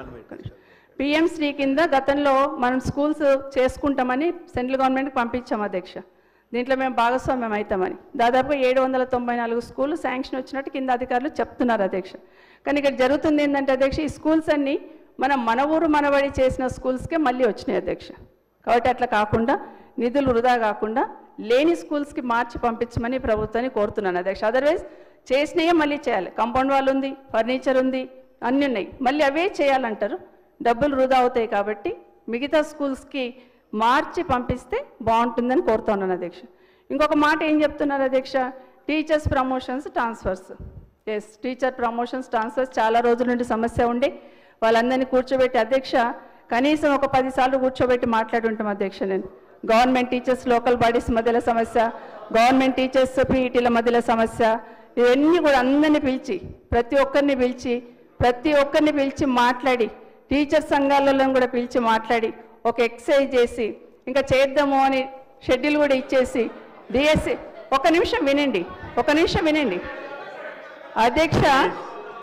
పిఎం శ్రీ కింద గతంలో మనం స్కూల్స్ చేసుకుంటామని సెంట్రల్ గవర్నమెంట్కి పంపించాం అధ్యక్ష. దీంట్లో మేము భాగస్వామ్యం అవుతామని దాదాపు 794 స్కూళ్ళు శాంక్షన్ వచ్చినట్టు కింద అధికారులు చెప్తున్నారు అధ్యక్ష. కానీ ఇక్కడ జరుగుతుంది ఏంటంటే అధ్యక్ష, ఈ స్కూల్స్ అన్నీ మన ఊరు మనబడి చేసిన స్కూల్స్కే మళ్ళీ వచ్చినాయి అధ్యక్ష. కాబట్టి అట్లా కాకుండా, నిధులు వృధా కాకుండా లేని స్కూల్స్కి మార్చి పంపించమని ప్రభుత్వాన్ని కోరుతున్నాను అధ్యక్ష. అదర్వైజ్ చేసినయే మళ్ళీ చేయాలి. కాంపౌండ్ వాల్ ఉంది, ఫర్నిచర్ ఉంది, అన్నీ ఉన్నాయి, మళ్ళీ అవే చేయాలంటారు, డబ్బులు వృధా అవుతాయి. కాబట్టి మిగతా స్కూల్స్కి మార్చి పంపిస్తే బాగుంటుందని కోరుతున్నాను అధ్యక్ష. ఇంకొక మాట ఏం చెప్తున్నారు అధ్యక్ష, teachers promotions transfers. Yes, teacher promotions transfers చాలా రోజుల నుండి సమస్య ఉండే, వాళ్ళందరినీ కూర్చోబెట్టి అధ్యక్ష కనీసం ఒక 10 సార్లు కూర్చోబెట్టి మాట్లాడుంటాం అధ్యక్ష. నేను గవర్నమెంట్ టీచర్స్ లోకల్ బాడీస్ మధ్యలో సమస్య, గవర్నమెంట్ టీచర్స్ పీఈటీల మధ్యలో సమస్య, ఇవన్నీ కూడా అందరినీ పిలిచి ప్రతి ఒక్కరిని పిలిచి మాట్లాడి, టీచర్ సంఘాలలో కూడా పిలిచి మాట్లాడి ఒక ఎక్సర్సైజ్ చేసి ఇంకా చేద్దాము అని షెడ్యూల్ కూడా ఇచ్చేసి డిఎస్సి ఒక నిమిషం వినండి అధ్యక్ష,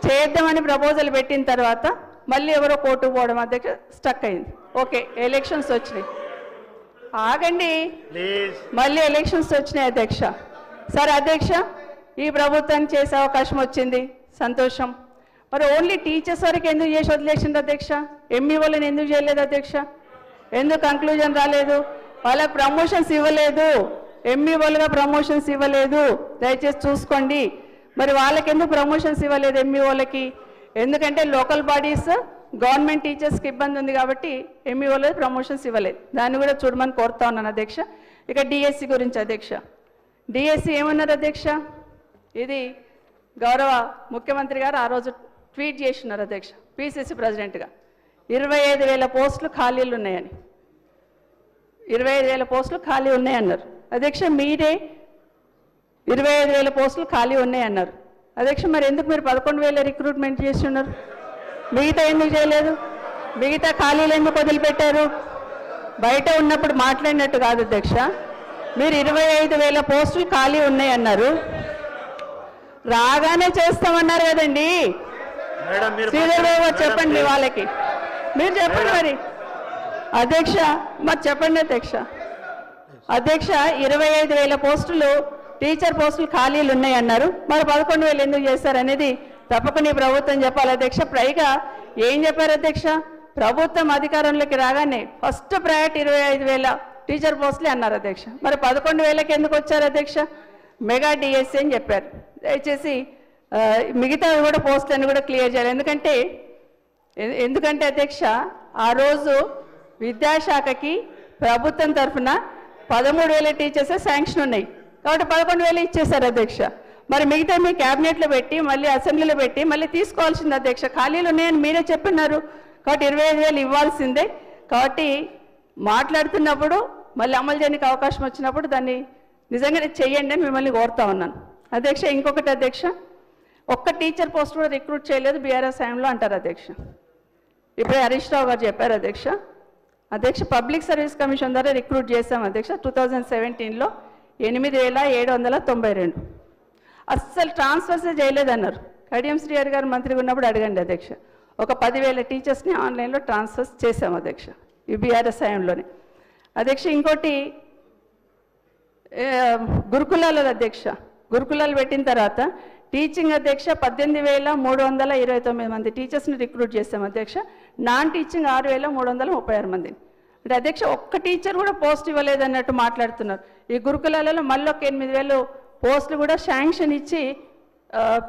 చేద్దామని ప్రపోజల్ పెట్టిన తర్వాత మళ్ళీ ఎవరో కోర్టుకు పోవడం అధ్యక్ష, స్టక్ అయింది. ఓకే, ఎలక్షన్స్ వచ్చినాయి, ఆగండి, మళ్ళీ ఎలక్షన్స్ వచ్చినాయి అధ్యక్ష. సరే అధ్యక్ష, ఈ ప్రభుత్వాన్ని చేసే అవకాశం వచ్చింది, సంతోషం. మరి ఓన్లీ టీచర్స్ వరకు ఎందుకు చేసి వదిలేసింది అధ్యక్ష? ఎంఈఓలను ఎందుకు చేయలేదు అధ్యక్ష? ఎందుకు కంక్లూజన్ రాలేదు? వాళ్ళకి ప్రమోషన్స్ ఇవ్వలేదు, ఎంఈఓలుగా ప్రమోషన్స్ ఇవ్వలేదు, దయచేసి చూసుకోండి. మరి వాళ్ళకి ఎందుకు ప్రమోషన్స్ ఇవ్వలేదు ఎంఈఓలకి? ఎందుకంటే లోకల్ బాడీస్ గవర్నమెంట్ టీచర్స్కి ఇబ్బంది ఉంది కాబట్టి ఎంఈఓలో ప్రమోషన్స్ ఇవ్వలేదు. దాన్ని కూడా చూడమని కోరుతా ఉన్నాను అధ్యక్ష. ఇక డిఎస్సి గురించి అధ్యక్ష, డిఎస్సి ఏమన్నారు అధ్యక్ష? ఇది గౌరవ ముఖ్యమంత్రి గారు ఆ రోజు ట్వీట్ చేస్తున్నారు అధ్యక్ష, పిసిసి ప్రెసిడెంట్గా 25,000 పోస్టులు ఖాళీలు ఉన్నాయని, 25,000 పోస్టులు ఖాళీ ఉన్నాయన్నారు అధ్యక్ష. మీరే 25,000 పోస్టులు ఖాళీ ఉన్నాయన్నారు అధ్యక్ష. మరి ఎందుకు మీరు 11,000 రిక్రూట్మెంట్ చేస్తున్నారు? మిగతా ఎందుకు చేయలేదు? మిగతా ఖాళీలు ఎందుకు వదిలిపెట్టారు? బయట ఉన్నప్పుడు మాట్లాడినట్టు కాదు అధ్యక్ష. మీరు 25,000 పోస్టులు ఖాళీ ఉన్నాయన్నారు, రాగానే చేస్తామన్నారు కదండి. శ్రీధర్ బాబు చెప్పండి వాళ్ళకి, మీరు చెప్పండి మరి అధ్యక్ష, మరి చెప్పండి అధ్యక్ష. 25,000 పోస్టులు టీచర్ పోస్టులు ఖాళీలు ఉన్నాయన్నారు, మరి 11,000 ఎందుకు చేశారనేది తప్పకుండా ఈ ప్రభుత్వం చెప్పాలి అధ్యక్ష. పైగా ఏం చెప్పారు అధ్యక్ష? ప్రభుత్వం అధికారంలోకి రాగానే ఫస్ట్ ప్రయారిటీ 25,000 టీచర్ పోస్టులే అన్నారు అధ్యక్ష. మరి 11,000కి ఎందుకు వచ్చారు అధ్యక్ష? మెగా డిఎస్సి అని చెప్పారు. దయచేసి మిగతా కూడా పోస్టులను కూడా క్లియర్ చేయాలి. ఎందుకంటే అధ్యక్ష, ఆ రోజు విద్యాశాఖకి ప్రభుత్వం తరఫున 13,000 టీచర్సే శాంక్షన్ ఉన్నాయి కాబట్టి 11,000 ఇచ్చేశారు అధ్యక్ష. మరి మిగతా మీ క్యాబినెట్లో పెట్టి మళ్ళీ అసెంబ్లీలో పెట్టి మళ్ళీ తీసుకోవాల్సింది అధ్యక్ష. ఖాళీలు ఉన్నాయని మీరే చెప్పినారు కాబట్టి 25,000 ఇవ్వాల్సిందే. కాబట్టి మాట్లాడుతున్నప్పుడు మళ్ళీ అమలు చేయడానికి అవకాశం వచ్చినప్పుడు దాన్ని నిజంగానే చెయ్యండి అని మిమ్మల్ని కోరుతా ఉన్నాను అధ్యక్ష. ఇంకొకటి అధ్యక్ష, ఒక్క టీచర్ పోస్ట్ కూడా రిక్రూట్ చేయలేదు బీఆర్ఎస్ టైంలో అంటారు అధ్యక్ష. ఇప్పుడే హరీష్ రావు గారు చెప్పారు అధ్యక్ష. పబ్లిక్ సర్వీస్ కమిషన్ ద్వారా రిక్రూట్ చేశాం అధ్యక్ష 2017లో. 8792. అస్సలు ట్రాన్స్ఫర్సే చేయలేదన్నారు. కడియం శ్రీహరి గారు మంత్రిగా ఉన్నప్పుడు అడగండి అధ్యక్ష. ఒక 10,000 టీచర్స్ని ఆన్లైన్లో ట్రాన్స్ఫర్స్ చేశాం అధ్యక్ష, ఈ బీఆర్ఎస్ హయాంలోనే. అధ్యక్ష ఇంకోటి గురుకులాల అధ్యక్ష, గురుకులాలు పెట్టిన తర్వాత టీచింగ్ అధ్యక్ష 18,329 మంది టీచర్స్ని రిక్రూట్ చేశాం అధ్యక్ష. నాన్ టీచింగ్ 6,336 మందిని. అంటే అధ్యక్ష ఒక్క టీచర్ కూడా పోస్ట్ ఇవ్వలేదన్నట్టు మాట్లాడుతున్నారు. ఈ గురుకులాలలో మళ్ళీ ఒక 8,000 పోస్టులు కూడా శాంక్షన్ ఇచ్చి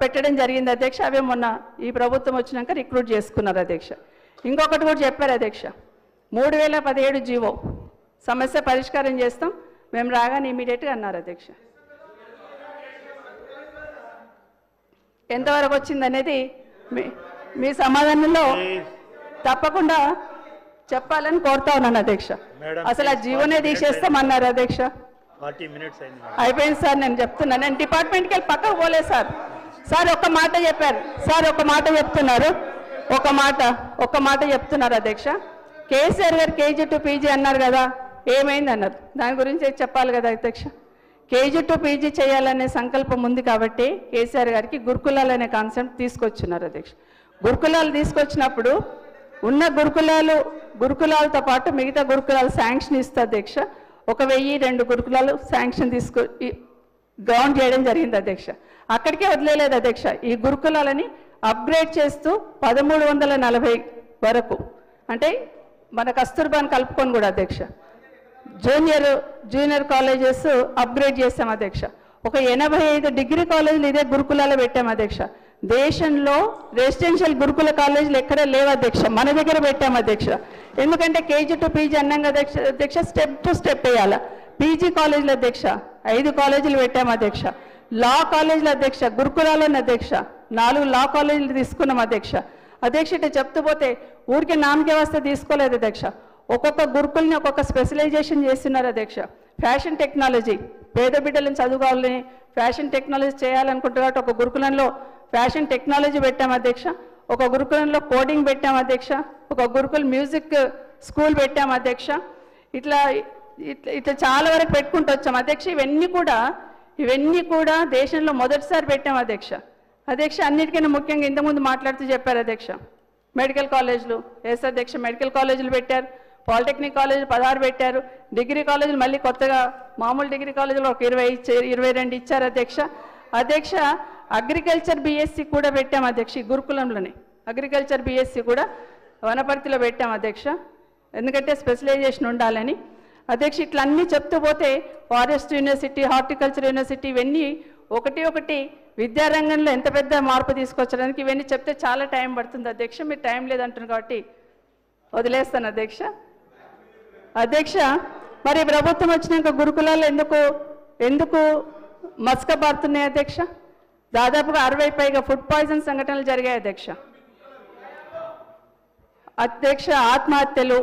పెట్టడం జరిగింది అధ్యక్ష. అవే మొన్న ఈ ప్రభుత్వం వచ్చినాక రిక్రూట్ చేసుకున్నారు అధ్యక్ష. ఇంకొకటి కూడా చెప్పారు అధ్యక్ష, 3017 జీవో సమస్య పరిష్కారం చేస్తాం మేము రాగానే ఇమీడియట్గా అన్నారు అధ్యక్ష. ఎంతవరకు వచ్చిందనేది మీ సమాధానంలో తప్పకుండా చెప్పాలని కోరుతా ఉన్నాను అధ్యక్ష. అసలు ఆ జీవోనే తీసేస్తామన్నారు అధ్యక్ష. 40 minutes అయింది. అయిపోయింది సార్, నేను చెప్తున్నాను. నేను డిపార్ట్మెంట్కి వెళ్ళి పక్కకు పోలేదు సార్. సార్ ఒక్క మాట చెప్పారు సార్, ఒక్క మాట చెప్తున్నారు, ఒక్క మాట చెప్తున్నారు అధ్యక్ష. కేసీఆర్ గారు KG to PG అన్నారు కదా, ఏమైంది అన్నారు. దాని గురించి చెప్పాలి కదా అధ్యక్ష. KG to PG చేయాలనే సంకల్పం ఉంది కాబట్టి కేసీఆర్ గారికి గురుకులాలు అనే కాన్సెప్ట్ తీసుకొచ్చున్నారు అధ్యక్ష. గురుకులాలు తీసుకొచ్చినప్పుడు ఉన్న గురుకులాలతో పాటు మిగతా గురుకులాలు శాంక్షన్ ఇస్తే అధ్యక్ష 1002 గురుకులాలు శాంక్షన్ గ్రౌండ్ చేయడం జరిగింది అధ్యక్ష. అక్కడికే వదిలేదు అధ్యక్ష. ఈ గురుకులాలని అప్గ్రేడ్ చేస్తూ 1340 వరకు, అంటే మన కస్తూర్బాని కలుపుకొని కూడా అధ్యక్ష జూనియర్ కాలేజెస్ అప్గ్రేడ్ చేస్తాం అధ్యక్ష. ఒక 85 డిగ్రీ కాలేజీలు ఇదే గురుకులాలు పెట్టాం అధ్యక్ష. దేశంలో రెసిడెన్షియల్ గురుకుల కాలేజీలు ఎక్కడ లేవు అధ్యక్ష, మన దగ్గర పెట్టాం అధ్యక్ష. ఎందుకంటే KG to PG అన్నాం అధ్యక్ష, స్టెప్ టు స్టెప్ వేయాలి. PG కాలేజీలు అధ్యక్ష 5 కాలేజీలు పెట్టాం అధ్యక్ష. లా కాలేజీలు అధ్యక్ష గురుకులాలను అధ్యక్ష 4 లా కాలేజీలు తీసుకున్నాం అధ్యక్ష. ఇటు చెప్తూ పోతే ఊరికి నామకే వస్తే తీసుకోలేదు అధ్యక్ష. ఒక్కొక్క గురుకుల్ని ఒక్కొక్క స్పెషలైజేషన్ చేస్తున్నారు అధ్యక్ష. ఫ్యాషన్ టెక్నాలజీ, పేద బిడ్డలను చదువుకోవాలని ఫ్యాషన్ టెక్నాలజీ చేయాలనుకుంటున్నారు. ఒక గురుకులంలో ఫ్యాషన్ టెక్నాలజీ పెట్టాం అధ్యక్ష, ఒక గురుకులంలో కోడింగ్ పెట్టాం అధ్యక్ష, ఒక గురుకుల్ మ్యూజిక్ స్కూల్ పెట్టాం అధ్యక్ష. ఇట్లా చాలా వరకు పెట్టుకుంటూ వచ్చాం అధ్యక్ష. ఇవన్నీ కూడా దేశంలో మొదటిసారి పెట్టాం అధ్యక్ష. అన్నిటికన్నా ముఖ్యంగా ఇంతకుముందు మాట్లాడుతూ చెప్పారు అధ్యక్ష, మెడికల్ కాలేజీలు ఎస్ అధ్యక్ష, మెడికల్ కాలేజీలు పెట్టారు. పాలిటెక్నిక్ కాలేజీలు 16 పెట్టారు. డిగ్రీ కాలేజీలు మళ్ళీ కొత్తగా మామూలు డిగ్రీ కాలేజీలు ఒక 22 ఇచ్చారు అధ్యక్ష. అగ్రికల్చర్ BSc కూడా పెట్టాం అధ్యక్ష. ఈ గురుకులంలోనే అగ్రికల్చర్ BSc కూడా వనపర్తిలో పెట్టాం అధ్యక్ష, ఎందుకంటే స్పెషలైజేషన్ ఉండాలని అధ్యక్ష. ఇట్లా అన్నీ చెప్తూ పోతే ఫారెస్ట్ యూనివర్సిటీ, హార్టికల్చర్ యూనివర్సిటీ, ఇవన్నీ ఒకటి విద్యారంగంలో ఎంత పెద్ద మార్పు తీసుకొచ్చడానికి ఇవన్నీ చెప్తే చాలా టైం పడుతుంది అధ్యక్ష. మీరు టైం లేదంటున్నారు కాబట్టి వదిలేస్తాను అధ్యక్ష. మరి ప్రభుత్వం వచ్చినాక గురుకులాలు ఎందుకు మసకబారుతున్నాయి అధ్యక్ష? దాదాపుగా 60 పైగా ఫుడ్ పాయిజన్ సంఘటనలు జరిగాయి అధ్యక్ష. ఆత్మహత్యలు,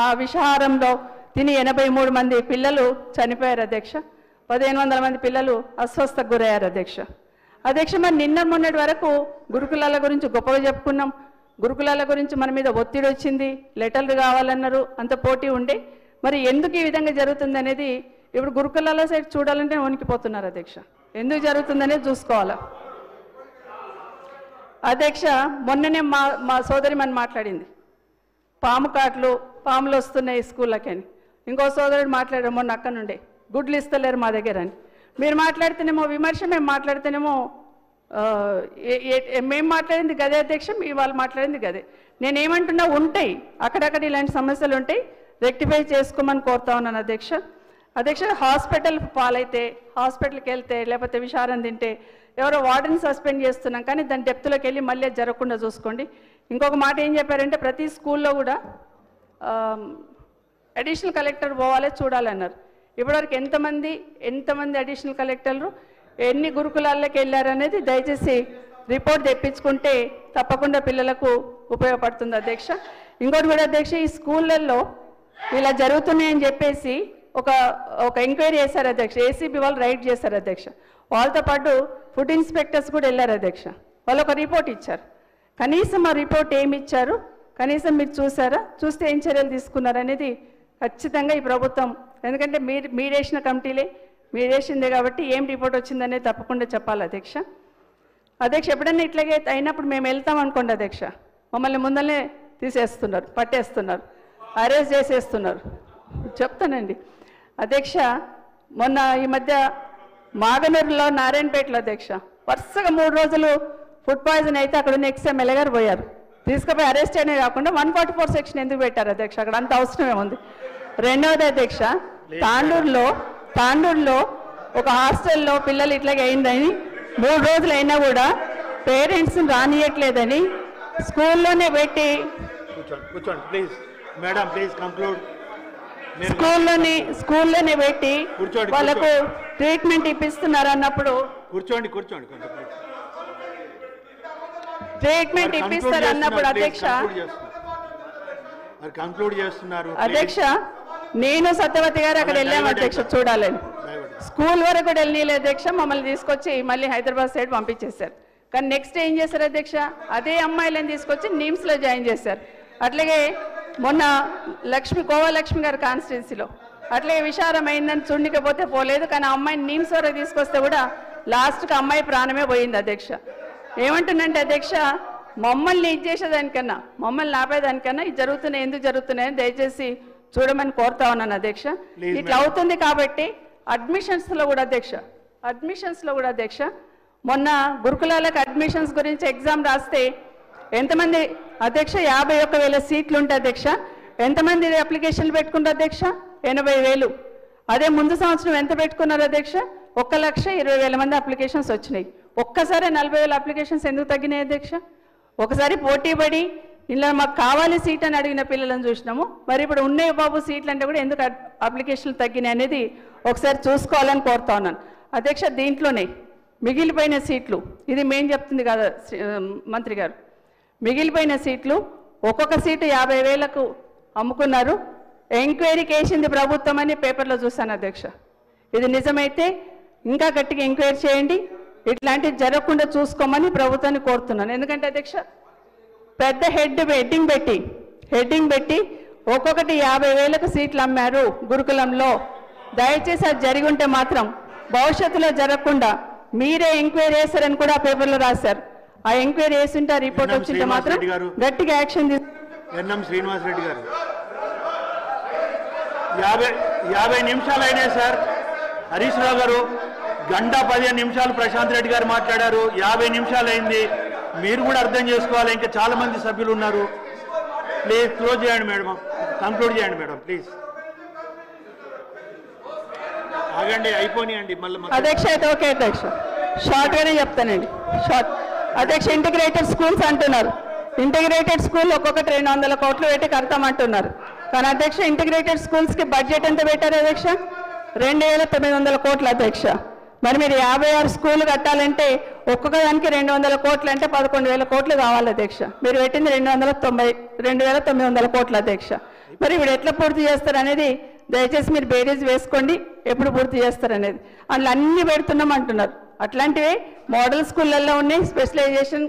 ఆ విషాహారంలో తిని 83 మంది పిల్లలు చనిపోయారు అధ్యక్ష. 1500 మంది పిల్లలు అస్వస్థకు గురయ్యారు అధ్యక్ష. మరి నిన్న మొన్నటి వరకు గురుకులాల గురించి గొప్పగా చెప్పుకున్నాం. గురుకులాల గురించి మన మీద ఒత్తిడి వచ్చింది, లెటర్లు కావాలన్నారు, అంత పోటీ ఉండే. మరి ఎందుకు ఈ విధంగా జరుగుతుంది అనేది ఇప్పుడు గురుకులాల సైడ్ చూడాలంటే వణికిపోతున్నారు అధ్యక్ష. ఎందుకు జరుగుతుందనేది చూసుకోవాలా అధ్యక్ష. మొన్ననే మా సోదరి మన మాట్లాడింది, పాములు వస్తున్నాయి స్కూళ్ళకని. ఇంకో సోదరుడు మాట్లాడారు మొన్న అక్క నుండే, గుడ్లు ఇస్తలేరు మా దగ్గర అని. మీరు మాట్లాడితేనేమో విమర్శ, మేము మాట్లాడితేనేమో మేము మాట్లాడింది గదే అధ్యక్ష, వాళ్ళు మాట్లాడింది గదే. నేనేమంటున్నా, ఉంటాయి అక్కడక్కడ ఇలాంటి సమస్యలు ఉంటాయి, రెక్టిఫై చేసుకోమని కోరుతా ఉన్నాను అధ్యక్ష. హాస్పిటల్ పాలైతే, హాస్పిటల్కి వెళ్తే, లేకపోతే విషారం తింటే ఎవరో వార్డెన్ సస్పెండ్ చేస్తున్నాం, కానీ దాని డెప్త్లోకి వెళ్ళి మళ్ళీ జరగకుండా చూసుకోండి. ఇంకొక మాట ఏం చెప్పారంటే, ప్రతి స్కూల్లో కూడా అడిషనల్ కలెక్టర్ పోవాలి చూడాలన్నారు. ఇప్పటివరకు ఎంతమంది అడిషనల్ కలెక్టర్లు ఎన్ని గురుకులాల్లోకి వెళ్ళారనేది దయచేసి రిపోర్ట్ తెప్పించుకుంటే తప్పకుండా పిల్లలకు ఉపయోగపడుతుంది అధ్యక్ష. ఇంకోటి కూడా అధ్యక్ష, ఈ స్కూళ్ళల్లో ఇలా జరుగుతున్నాయని చెప్పేసి ఒక ఎంక్వైరీ చేశారు అధ్యక్ష. ACB వాళ్ళు రైడ్ చేశారు అధ్యక్ష. వాళ్ళతో పాటు ఫుడ్ ఇన్స్పెక్టర్స్ కూడా వెళ్ళారు అధ్యక్ష. వాళ్ళు ఒక రిపోర్ట్ ఇచ్చారు. కనీసం ఆ రిపోర్ట్ ఏమి ఇచ్చారు, కనీసం మీరు చూసారా, చూస్తే ఏం చర్యలు తీసుకున్నారు అనేది ఖచ్చితంగా ఈ ప్రభుత్వం, ఎందుకంటే మీరు వేసిన కమిటీలే, మీరు వేసిందే కాబట్టి ఏం రిపోర్ట్ వచ్చిందనేది తప్పకుండా చెప్పాలి అధ్యక్ష. అధ్యక్ష ఎప్పుడన్నా ఇట్లాగే అయినప్పుడు మేము వెళ్తాం అనుకోండి అధ్యక్ష, మమ్మల్ని ముందరనే తీసేస్తున్నారు, పట్టేస్తున్నారు, అరెస్ట్ చేసేస్తున్నారు. చెప్తానండి అధ్యక్ష, మొన్న ఈ మధ్య మాగనూరులో నారాయణపేటలో అధ్యక్ష వరుసగా 3 రోజులు ఫుడ్ పాయిజన్ అయితే అక్కడ ఉన్న ఎక్స్ఎమ్మెల్యే గారు పోయారు. తీసుకుపోయి అరెస్ట్ అనే కాకుండా 144 సెక్షన్ ఎందుకు పెట్టారు అధ్యక్ష? అక్కడ అంత అవసరమే ఉంది. రెండవది అధ్యక్ష, తాండూరులో ఒక హాస్టల్లో పిల్లలు ఇట్లాగే అయిందని 3 రోజులు అయినా కూడా పేరెంట్స్ని రానియట్లేదని స్కూల్లోనే పెట్టి స్కూల్లోనే పెట్టి వాళ్ళకు ట్రీట్మెంట్ ఇప్పిస్తున్నారు అన్నప్పుడు ట్రీట్మెంట్ ఇప్పిస్తారు అన్నప్పుడు అధ్యక్ష నేను సత్యవతి గారు అక్కడ వెళ్ళాము అధ్యక్ష చూడాలని. స్కూల్ వరకు కూడా వెళ్ళలేదు అధ్యక్ష, మమ్మల్ని తీసుకొచ్చి మళ్ళీ హైదరాబాద్ సైడ్ పంపించేశారు. కానీ నెక్స్ట్ ఏం చేశారు అధ్యక్ష, అదే అమ్మాయిలను తీసుకొచ్చి నిమ్స్లో జాయిన్ చేశారు. అట్లాగే మొన్న కోవాలక్ష్మి గారి కాన్స్టిట్యున్సీలో అట్లాగే విషారం అయిందని చూడకపోతే పోలేదు, కానీ ఆ అమ్మాయిని నిమ్స్ వరకు తీసుకొస్తే కూడా లాస్ట్కి అమ్మాయి ప్రాణమే పోయింది అధ్యక్ష. ఏమంటుందంటే అధ్యక్ష, మమ్మల్ని ఇది చేసేదానికన్నా మమ్మల్ని ఆపేదానికన్నా ఇది జరుగుతున్నాయి, ఎందుకు జరుగుతున్నాయని దయచేసి చూడమని కోరుతా ఉన్నాను అధ్యక్ష. ఇట్లా అవుతుంది కాబట్టి అడ్మిషన్స్లో కూడా అధ్యక్ష మొన్న గురుకులాలకు అడ్మిషన్స్ గురించి ఎగ్జామ్ రాస్తే ఎంతమంది అధ్యక్ష 51,000 సీట్లు ఉంటాయి అధ్యక్ష. ఎంతమంది అప్లికేషన్లు పెట్టుకున్నారు అధ్యక్ష? 80,000. అదే ముందు సంవత్సరం ఎంత పెట్టుకున్నారు అధ్యక్ష? 1,20,000 మంది అప్లికేషన్స్ వచ్చినాయి. ఒక్కసారి 40,000 అప్లికేషన్స్ ఎందుకు తగ్గినాయి అధ్యక్ష? ఒకసారి పోటీ పడి ఇలా మాకు కావాలి సీట్ అని అడిగిన పిల్లలను చూసినాము. మరి ఇప్పుడు ఉన్నాయి బాబు సీట్లు అంటే కూడా ఎందుకు అప్లికేషన్లు తగ్గినాయి అనేది ఒకసారి చూసుకోవాలని కోరుతా ఉన్నాను అధ్యక్ష. దీంట్లోనే మిగిలిపోయిన సీట్లు, ఇది మేము చెప్తుంది కదా మంత్రి గారు, మిగిలిపోయిన సీట్లు ఒక్కొక్క సీటు 50,000కు అమ్ముకున్నారు. ఎంక్వైరీకి వేసింది ప్రభుత్వం అని పేపర్లో చూశాను అధ్యక్ష. ఇది నిజమైతే ఇంకా గట్టిగా ఎంక్వైరీ చేయండి, ఇట్లాంటివి జరగకుండా చూసుకోమని ప్రభుత్వాన్ని కోరుతున్నాను. ఎందుకంటే అధ్యక్ష పెద్ద హెడ్డింగ్ పెట్టి ఒక్కొక్కటి 50,000కు సీట్లు అమ్మారు గురుకులంలో. దయచేసి అది జరిగి ఉంటే మాత్రం భవిష్యత్తులో జరగకుండా మీరే ఎంక్వైరీ చేశారని కూడా పేపర్లో రాశారు. ఆ ఎంక్వైరీ చేస్తుంటే ఆ రిపోర్ట్ వచ్చింటే మాత్రం గట్టిగా యాక్షన్ ఎన్ఎం శ్రీనివాసరెడ్డి గారు 50 నిమిషాలు అయినాయి సార్. హరీష్ రావు గారు 1:15 నిమిషాలు ప్రశాంత్ రెడ్డి గారు మాట్లాడారు. 50 నిమిషాలు అయింది. మీరు కూడా అర్థం చేసుకోవాలి, ఇంకా చాలా మంది సభ్యులు ఉన్నారు. ప్లీజ్ క్లోజ్ చేయండి మేడం, కంక్లూడ్ చేయండి మేడం ప్లీజ్. ఆగండి, అయిపోయినాయండి మళ్ళీ అధ్యక్ష. అయితే ఓకే అధ్యక్ష, షార్ట్ గానే చెప్తానండి. అధ్యక్ష ఇంటిగ్రేటెడ్ స్కూల్స్ అంటున్నారు. ఇంటిగ్రేటెడ్ స్కూల్ ఒక్కొక్కటి 200 కోట్లు పెట్టి కడతామంటున్నారు. కానీ అధ్యక్ష ఇంటిగ్రేటెడ్ స్కూల్స్కి బడ్జెట్ ఎంత పెట్టారు అధ్యక్ష? 2,900 కోట్లు అధ్యక్ష. మరి మీరు 56 స్కూళ్ళు కట్టాలంటే ఒక్కొక్క దానికి 200 కోట్లు అంటే 11,000 కోట్లు కావాలి అధ్యక్ష. మీరు పెట్టింది 2,900 కోట్లు అధ్యక్ష. మరి ఇప్పుడు ఎట్లా పూర్తి చేస్తారు అనేది దయచేసి మీరు బేరీజ్ వేసుకోండి, ఎప్పుడు పూర్తి చేస్తారు అనేది. అందులో అన్ని పెడుతున్నాం అంటున్నారు. అట్లాంటివే మోడల్ స్కూళ్ళల్లో ఉన్నాయి, స్పెషలైజేషన్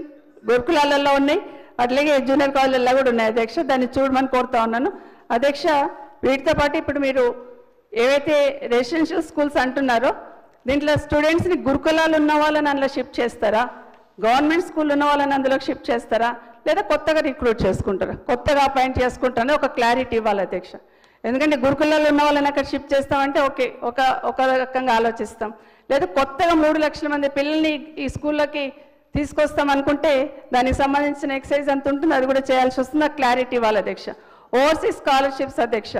గురుకులాలలో ఉన్నాయి, అట్లాగే జూనియర్ కాలేజీల్లో కూడా ఉన్నాయి అధ్యక్ష. దాన్ని చూడమని కోరుతా ఉన్నాను అధ్యక్ష. వీటితో పాటు ఇప్పుడు మీరు ఏవైతే రెసిడెన్షియల్ స్కూల్స్ అంటున్నారో దీంట్లో స్టూడెంట్స్ని గురుకులాలు ఉన్న వాళ్ళని అందులో షిఫ్ట్ చేస్తారా, గవర్నమెంట్ స్కూల్ ఉన్న వాళ్ళని అందులోకి షిఫ్ట్ చేస్తారా, లేదా కొత్తగా రిక్రూట్ చేసుకుంటారా, కొత్తగా అపాయింట్ చేసుకుంటారని ఒక క్లారిటీ ఇవ్వాలి అధ్యక్ష. ఎందుకంటే గురుకులాలు ఉన్న వాళ్ళని అక్కడ షిఫ్ట్ చేస్తామంటే ఓకే, ఒక రకంగా ఆలోచిస్తాం. లేదా కొత్తగా 3 లక్షల మంది పిల్లల్ని ఈ స్కూళ్ళకి తీసుకొస్తాం అనుకుంటే దానికి సంబంధించిన ఎక్సైజ్ అంత ఉంటుంది, అది కూడా చేయాల్సి వస్తుంది. క్లారిటీ ఇవ్వాలి అధ్యక్ష. ఓవర్సీస్ స్కాలర్షిప్స్ అధ్యక్ష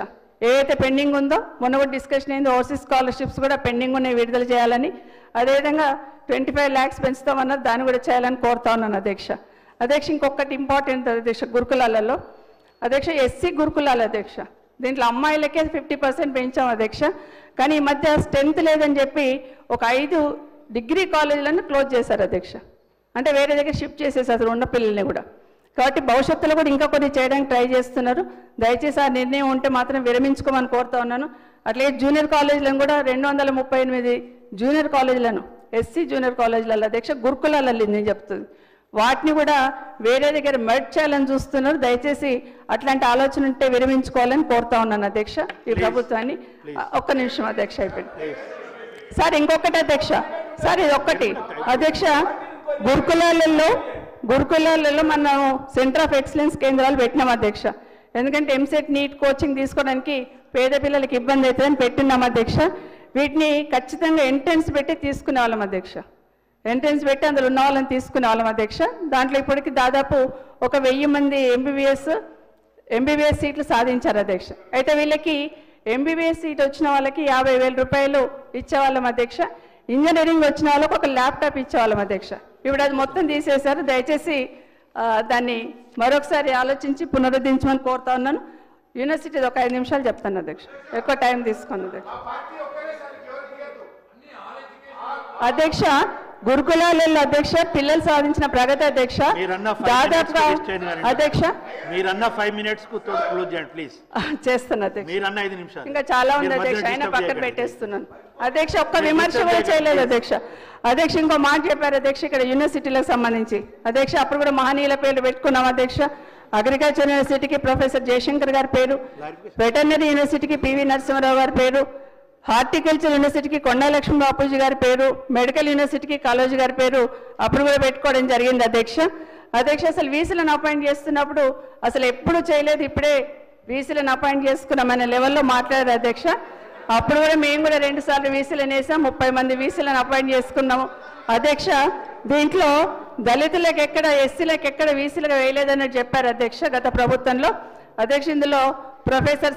ఏదైతే పెండింగ్ ఉందో, మొన్న కూడా డిస్కషన్ అయింది, ఓవర్సీస్ స్కాలర్షిప్స్ కూడా పెండింగ్ ఉన్నాయి, విడుదల చేయాలని. అదేవిధంగా 25 lakhs పెంచుతామన్నారు, దాన్ని కూడా చేయాలని కోరుతా ఉన్నాను అధ్యక్ష. అధ్యక్ష ఇంకొకటి ఇంపార్టెంట్ అధ్యక్ష, గురుకులాలలో అధ్యక్ష ఎస్సీ గురుకులాలు అధ్యక్ష, దీంట్లో అమ్మాయిలకే 50% పెంచాం అధ్యక్ష. కానీ ఈ మధ్య స్ట్రెంత్ లేదని చెప్పి ఒక 5 డిగ్రీ కాలేజీలను క్లోజ్ చేశారు అధ్యక్ష. అంటే వేరే దగ్గర షిఫ్ట్ చేసేసారు ఉన్న పిల్లల్ని కూడా. కాబట్టి భవిష్యత్తులో కూడా ఇంకా కొన్ని చేయడానికి ట్రై చేస్తున్నారు. దయచేసి ఆ నిర్ణయం ఉంటే మాత్రం విరమించుకోమని కోరుతా ఉన్నాను. అట్లే జూనియర్ కాలేజీలను కూడా 238 జూనియర్ కాలేజీలను ఎస్సీ జూనియర్ కాలేజీలలో అధ్యక్ష గురుకులాలలో నేను చెప్తుంది, వాటిని కూడా వేరే దగ్గర మెర్జ్ చేయాలని చూస్తున్నారు. దయచేసి అట్లాంటి ఆలోచన ఉంటే విరమించుకోవాలని కోరుతా ఉన్నాను అధ్యక్ష ఈ ప్రభుత్వాన్ని. ఒక్క నిమిషం అధ్యక్ష అయిపోయింది. సార్ ఇంకొకటి అధ్యక్ష, సార్ ఇది ఒక్కటి అధ్యక్ష, గురుకులాలలో మనం సెంటర్ ఆఫ్ ఎక్సలెన్స్ కేంద్రాలు పెట్టినాం అధ్యక్ష. ఎందుకంటే ఎంసెట్ నీట్ కోచింగ్ తీసుకోవడానికి పేద పిల్లలకి ఇబ్బంది అవుతుందని పెట్టినాం అధ్యక్ష. వీటిని ఖచ్చితంగా ఎంట్రన్స్ పెట్టి తీసుకునే వాళ్ళం అధ్యక్ష. ఎంట్రన్స్ పెట్టి అందులో ఉన్న వాళ్ళని తీసుకునే వాళ్ళం అధ్యక్ష. దాంట్లో ఇప్పటికి దాదాపు 1000 మంది ఎంబీబీఎస్ సీట్లు సాధించారు అధ్యక్ష. అయితే వీళ్ళకి ఎంబీబీఎస్ సీట్ వచ్చిన వాళ్ళకి 50,000 రూపాయలు ఇచ్చేవాళ్ళం అధ్యక్ష. ఇంజనీరింగ్ వచ్చిన వాళ్ళకి ఒక ల్యాప్టాప్ ఇచ్చేవాళ్ళం అధ్యక్ష. ఇప్పుడు అది మొత్తం తీసేశారు. దయచేసి దాన్ని మరొకసారి ఆలోచించి పునరుద్ధరించమని కోరుతా ఉన్నాను. యూనివర్సిటీ ఒక 5 నిమిషాలు చెప్తాను అధ్యక్ష, ఎక్కువ టైం తీసుకున్నాను అధ్యక్ష. గురుకులాలలో అధ్యక్ష పిల్లలు సాధించిన ప్రగతి అధ్యక్ష దాదాపుగా అధ్యక్ష మీరన్న 5 minutes కు క్లోజ్ చేయండి ప్లీజ్. చేస్తాను అధ్యక్ష, మీరన్న 5 నిమిషాలు ఇంకా చాలా ఉంది అధ్యక్ష, అయినా పక్కన పెట్టేస్తున్నాను అధ్యక్ష. ఒక్క విమర్శ కూడా చేయలేదు అధ్యక్ష. అధ్యక్ష ఇంకో మాట చెప్పారు అధ్యక్ష ఇక్కడ యూనివర్సిటీలకు సంబంధించి అధ్యక్ష. అప్పుడు కూడా మహనీయుల పేర్లు పెట్టుకున్నాం అధ్యక్ష. అగ్రికల్చర్ యూనివర్సిటీకి ప్రొఫెసర్ జయశంకర్ గారి పేరు, వెటర్నరీ యూనివర్సిటీకి పివి నరసింహారావు గారి పేరు, హార్టికల్చర్ యూనివర్సిటీకి కొండా లక్ష్మీ బాపూజీ గారి పేరు, మెడికల్ యూనివర్సిటీకి కాళోజీ గారి పేరు అప్పుడు కూడా పెట్టుకోవడం జరిగింది అధ్యక్ష. అధ్యక్ష అసలు వీసీలను అపాయింట్ చేస్తున్నప్పుడు అసలు ఎప్పుడు చేయలేదు, ఇప్పుడే వీసీలను అపాయింట్ చేసుకున్నామనే లెవెల్లో మాట్లాడారు అధ్యక్ష. అప్పుడు కూడా మేము కూడా 2 సార్లు వీసీలను వేసాం, 30 మంది వీసీలను అపాయింట్ చేసుకున్నాము అధ్యక్ష. దీంట్లో దళితులకు ఎక్కడ, ఎస్సీలకు ఎక్కడ వీసీలుగా వేయలేదని చెప్పారు అధ్యక్ష గత ప్రభుత్వంలో అధ్యక్ష. ఇందులో ప్రొఫెసర్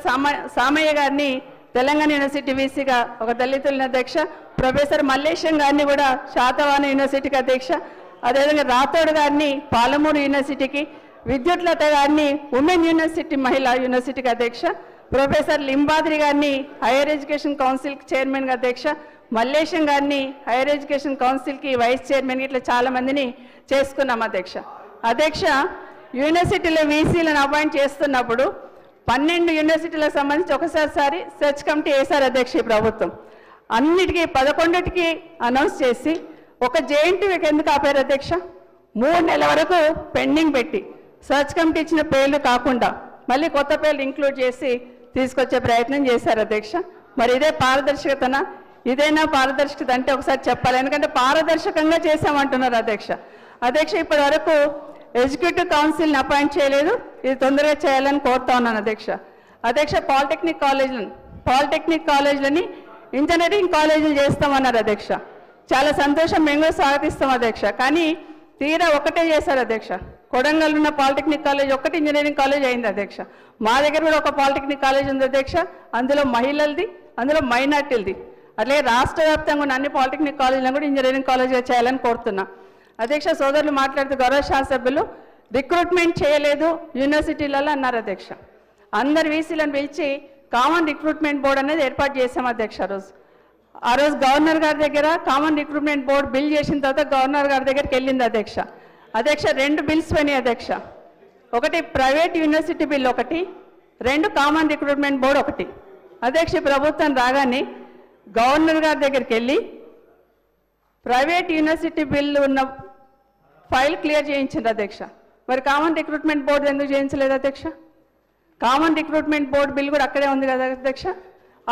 సామయ్య గారిని తెలంగాణ యూనివర్సిటీ వీసీగా ఒక దళితుల అధ్యక్ష, ప్రొఫెసర్ మల్లేశం గారిని కూడా శాతవాహన యూనివర్సిటీకి అధ్యక్ష, అదేవిధంగా రాథోడ్ గారిని పాలమూరు యూనివర్సిటీకి, విద్యుత్లత గారిని ఉమెన్ యూనివర్సిటీ మహిళా యూనివర్సిటీకి అధ్యక్ష, ప్రొఫెసర్ లింబాద్రి గారిని హైయర్ ఎడ్యుకేషన్ కౌన్సిల్కి చైర్మన్గా అధ్యక్ష, మల్లేశం గారిని హైయర్ ఎడ్యుకేషన్ కౌన్సిల్కి వైస్ చైర్మన్, ఇట్లా చాలా మందిని చేసుకున్నాం అధ్యక్ష. అధ్యక్ష యూనివర్సిటీలో వీసీలను అపాయింట్ చేస్తున్నప్పుడు 12 యూనివర్సిటీలకు సంబంధించి ఒకసారి సెర్చ్ కమిటీ వేశారు అధ్యక్ష ఈ ప్రభుత్వం. అన్నిటికీ 11కి అనౌన్స్ చేసి ఒక జేఎన్టీయూకి ఎందుకు ఆపారు అధ్యక్ష? 3 నెలల వరకు పెండింగ్ పెట్టి సెర్చ్ కమిటీ ఇచ్చిన పేర్లు కాకుండా మళ్ళీ కొత్త పేర్లు ఇంక్లూడ్ చేసి తీసుకొచ్చే ప్రయత్నం చేశారు అధ్యక్ష. మరి ఇదే పారదర్శకతనా? ఇదేనా పారదర్శకత అంటే ఒకసారి చెప్పాలి, ఎందుకంటే పారదర్శకంగా చేశామంటున్నారు అధ్యక్ష. అధ్యక్ష ఇప్పటి వరకు ఎగ్జిక్యూటివ్ కౌన్సిల్ని అపాయింట్ చేయలేదు, ఇది తొందరగా చేయాలని కోరుతా ఉన్నాను అధ్యక్ష. అధ్యక్ష పాలిటెక్నిక్ కాలేజీలని ఇంజనీరింగ్ కాలేజీలు చేస్తామన్నారు అధ్యక్ష. చాలా సంతోషం, మేము కూడా స్వాగతిస్తాం అధ్యక్ష. కానీ తీరా ఒకటే చేశారు అధ్యక్ష. కొడంగల్ ఉన్న పాలిటెక్నిక్ కాలేజ్ ఒక్కటి ఇంజనీరింగ్ కాలేజ్ అయింది అధ్యక్ష. మా దగ్గర కూడా ఒక పాలిటెక్నిక్ కాలేజ్ ఉంది అధ్యక్ష, అందులో మహిళలది, అందులో మైనార్టీలది. అట్లాగే రాష్ట్ర వ్యాప్తంగా ఉన్న అన్ని పాలిటెక్నిక్ కాలేజీలను కూడా ఇంజనీరింగ్ కాలేజ్గా చేయాలని కోరుతున్నా అధ్యక్ష. సోదరులు మాట్లాడుతూ గౌరవ శాసనసభ్యులు రిక్రూట్మెంట్ చేయలేదు యూనివర్సిటీలలో అన్నారు అధ్యక్ష. అందరు వీసీలను పిలిచి కామన్ రిక్రూట్మెంట్ బోర్డు అనేది ఏర్పాటు చేశాం అధ్యక్ష. ఆ రోజు గవర్నర్ గారి దగ్గర కామన్ రిక్రూట్మెంట్ బోర్డు బిల్ చేసిన తర్వాత గవర్నర్ గారి దగ్గరికి వెళ్ళింది అధ్యక్ష. 2 బిల్స్ పోయినాయి అధ్యక్ష. ఒకటి ప్రైవేట్ యూనివర్సిటీ బిల్ ఒకటి, 2 కామన్ రిక్రూట్మెంట్ బోర్డు ఒకటి అధ్యక్ష. ప్రభుత్వం రాగానే గవర్నర్ గారి దగ్గరికి వెళ్ళి ప్రైవేట్ యూనివర్సిటీ బిల్ ఉన్న ఫైల్ క్లియర్ చేయించింది అధ్యక్ష. మరి కామన్ రిక్రూట్మెంట్ బోర్డు ఎందుకు చేయించలేదు అధ్యక్ష? కామన్ రిక్రూట్మెంట్ బోర్డు బిల్ కూడా అక్కడే ఉంది కదా అధ్యక్ష,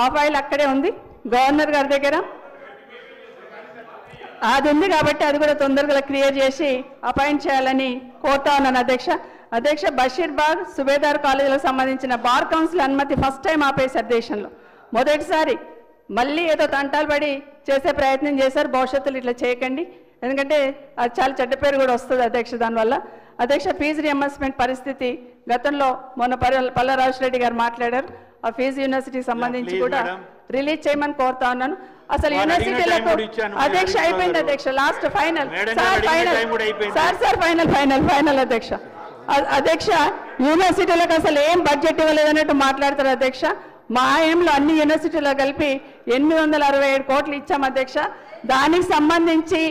ఆ ఫైల్ అక్కడే ఉంది గవర్నర్ గారి దగ్గర, అది ఉంది కాబట్టి అది కూడా తొందరగా క్లియర్ చేసి అపాయింట్ చేయాలని కోరుతా ఉన్నాను అధ్యక్ష. అధ్యక్ష బషీర్బాగ్ సుబేదార్ కాలేజీలకు సంబంధించిన బార్ కౌన్సిల్ అనుమతి ఫస్ట్ టైం ఆపేశారు దేశంలో, మొదటిసారి. మళ్ళీ ఏదో తంటాలు పడి చేసే ప్రయత్నం చేశారు. భవిష్యత్తులో ఇట్లా చేయకండి, ఎందుకంటే అది చాలా చెడ్డ పేరు కూడా వస్తుంది అధ్యక్ష దానివల్ల. అధ్యక్ష ఫీజు రియంబర్స్మెంట్ పరిస్థితి గతంలో మొన్న పల్ల రాజశేఖర గారు మాట్లాడారు, ఆ ఫీజు యూనివర్సిటీకి సంబంధించి కూడా రిలీజ్ చేయమని కోరుతా ఉన్నాను. అసలు యూనివర్సిటీలకు అధ్యక్ష అయిపోయింది అధ్యక్ష, లాస్ట్ ఫైనల్ ఫైనల్ అధ్యక్ష. అధ్యక్ష యూనివర్సిటీలకు అసలు ఏం బడ్జెట్ ఇవ్వలేదు అన్నట్టు మాట్లాడతారు అధ్యక్ష. మా ఆయనంలో అన్ని యూనివర్సిటీలో కలిపి 867 కోట్లు ఇచ్చాం అధ్యక్ష. దానికి సంబంధించి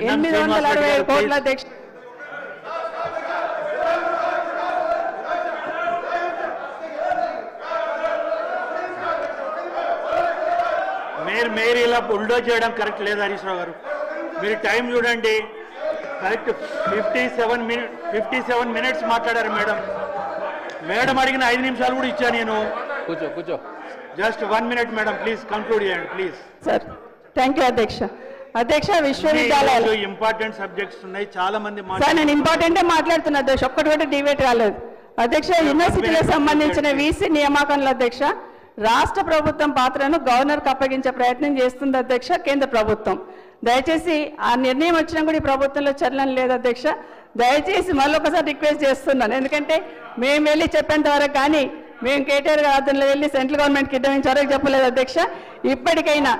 867 కోట్ల అధ్యక్ష. మీరు ఇలా ఉల్డో చేయడం కరెక్ట్ లేదు హరీష్ రావు గారు. మీరు టైం చూడండి, కరెక్ట్ 57 మినిట్స్ మాట్లాడారు మేడం. మేడం అడిగిన 5 నిమిషాలు కూడా ఇచ్చా నేను. కూర్చో just 1 minute madam, please conclude చేయండి ప్లీజ్. సార్ థ్యాంక్ యూ అధ్యక్ష. అధ్యక్ష, విశ్వవిద్యాలయాలు ఇంపార్టెంట్ సబ్జెక్ట్స్ ఉన్నాయి, చాలా మంది సార్ నేను ఇంపార్టెంటే మాట్లాడుతున్నా అధ్యక్ష, ఒక్కటి కూడా డిబేట్ కాలేదు అధ్యక్ష. యూనివర్సిటీలకు సంబంధించిన వీసీ నియామకంలో అధ్యక్ష రాష్ట్ర ప్రభుత్వం పాత్రను గవర్నర్కి అప్పగించే ప్రయత్నం చేస్తుంది అధ్యక్ష కేంద్ర ప్రభుత్వం. దయచేసి ఆ నిర్ణయం వచ్చినా కూడా ఈ ప్రభుత్వంలో చలనం లేదు అధ్యక్ష. దయచేసి మళ్ళీ ఒకసారి రిక్వెస్ట్ చేస్తున్నాను, ఎందుకంటే మేము వెళ్ళి చెప్పేంత వరకు కానీ మేము కేటీఆర్ గారి ఆధ్వర్యంలో వెళ్ళి సెంట్రల్ గవర్నమెంట్కి ఇద్దామించే వరకు చెప్పలేదు అధ్యక్ష. ఇప్పటికైనా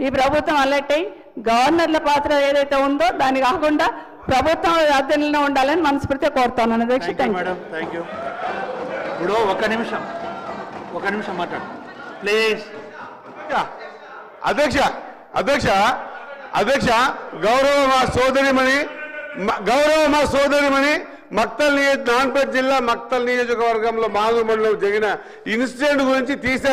ఈ ప్రభుత్వం అలర్ట్ అయ్యి గవర్నర్ల పాత్ర ఏదైతే ఉందో దాన్ని కాకుండా ప్రభుత్వం ఆధ్వర్యంలో ఉండాలని మనస్ఫూర్తిగా కోరుతున్నాను అధ్యక్ష. Madam thank you. ఇప్పుడు ఒక నిమిషం మాట్లాడు ప్లీజ్. అధ్యక్ష గౌరవ మా సోదరిమణి నాన్పేట జిల్లా మక్తల్ నియోజకవర్గంలో మాధవ మండలం జరిగిన ఇన్సిడెంట్ గురించి తీశారు.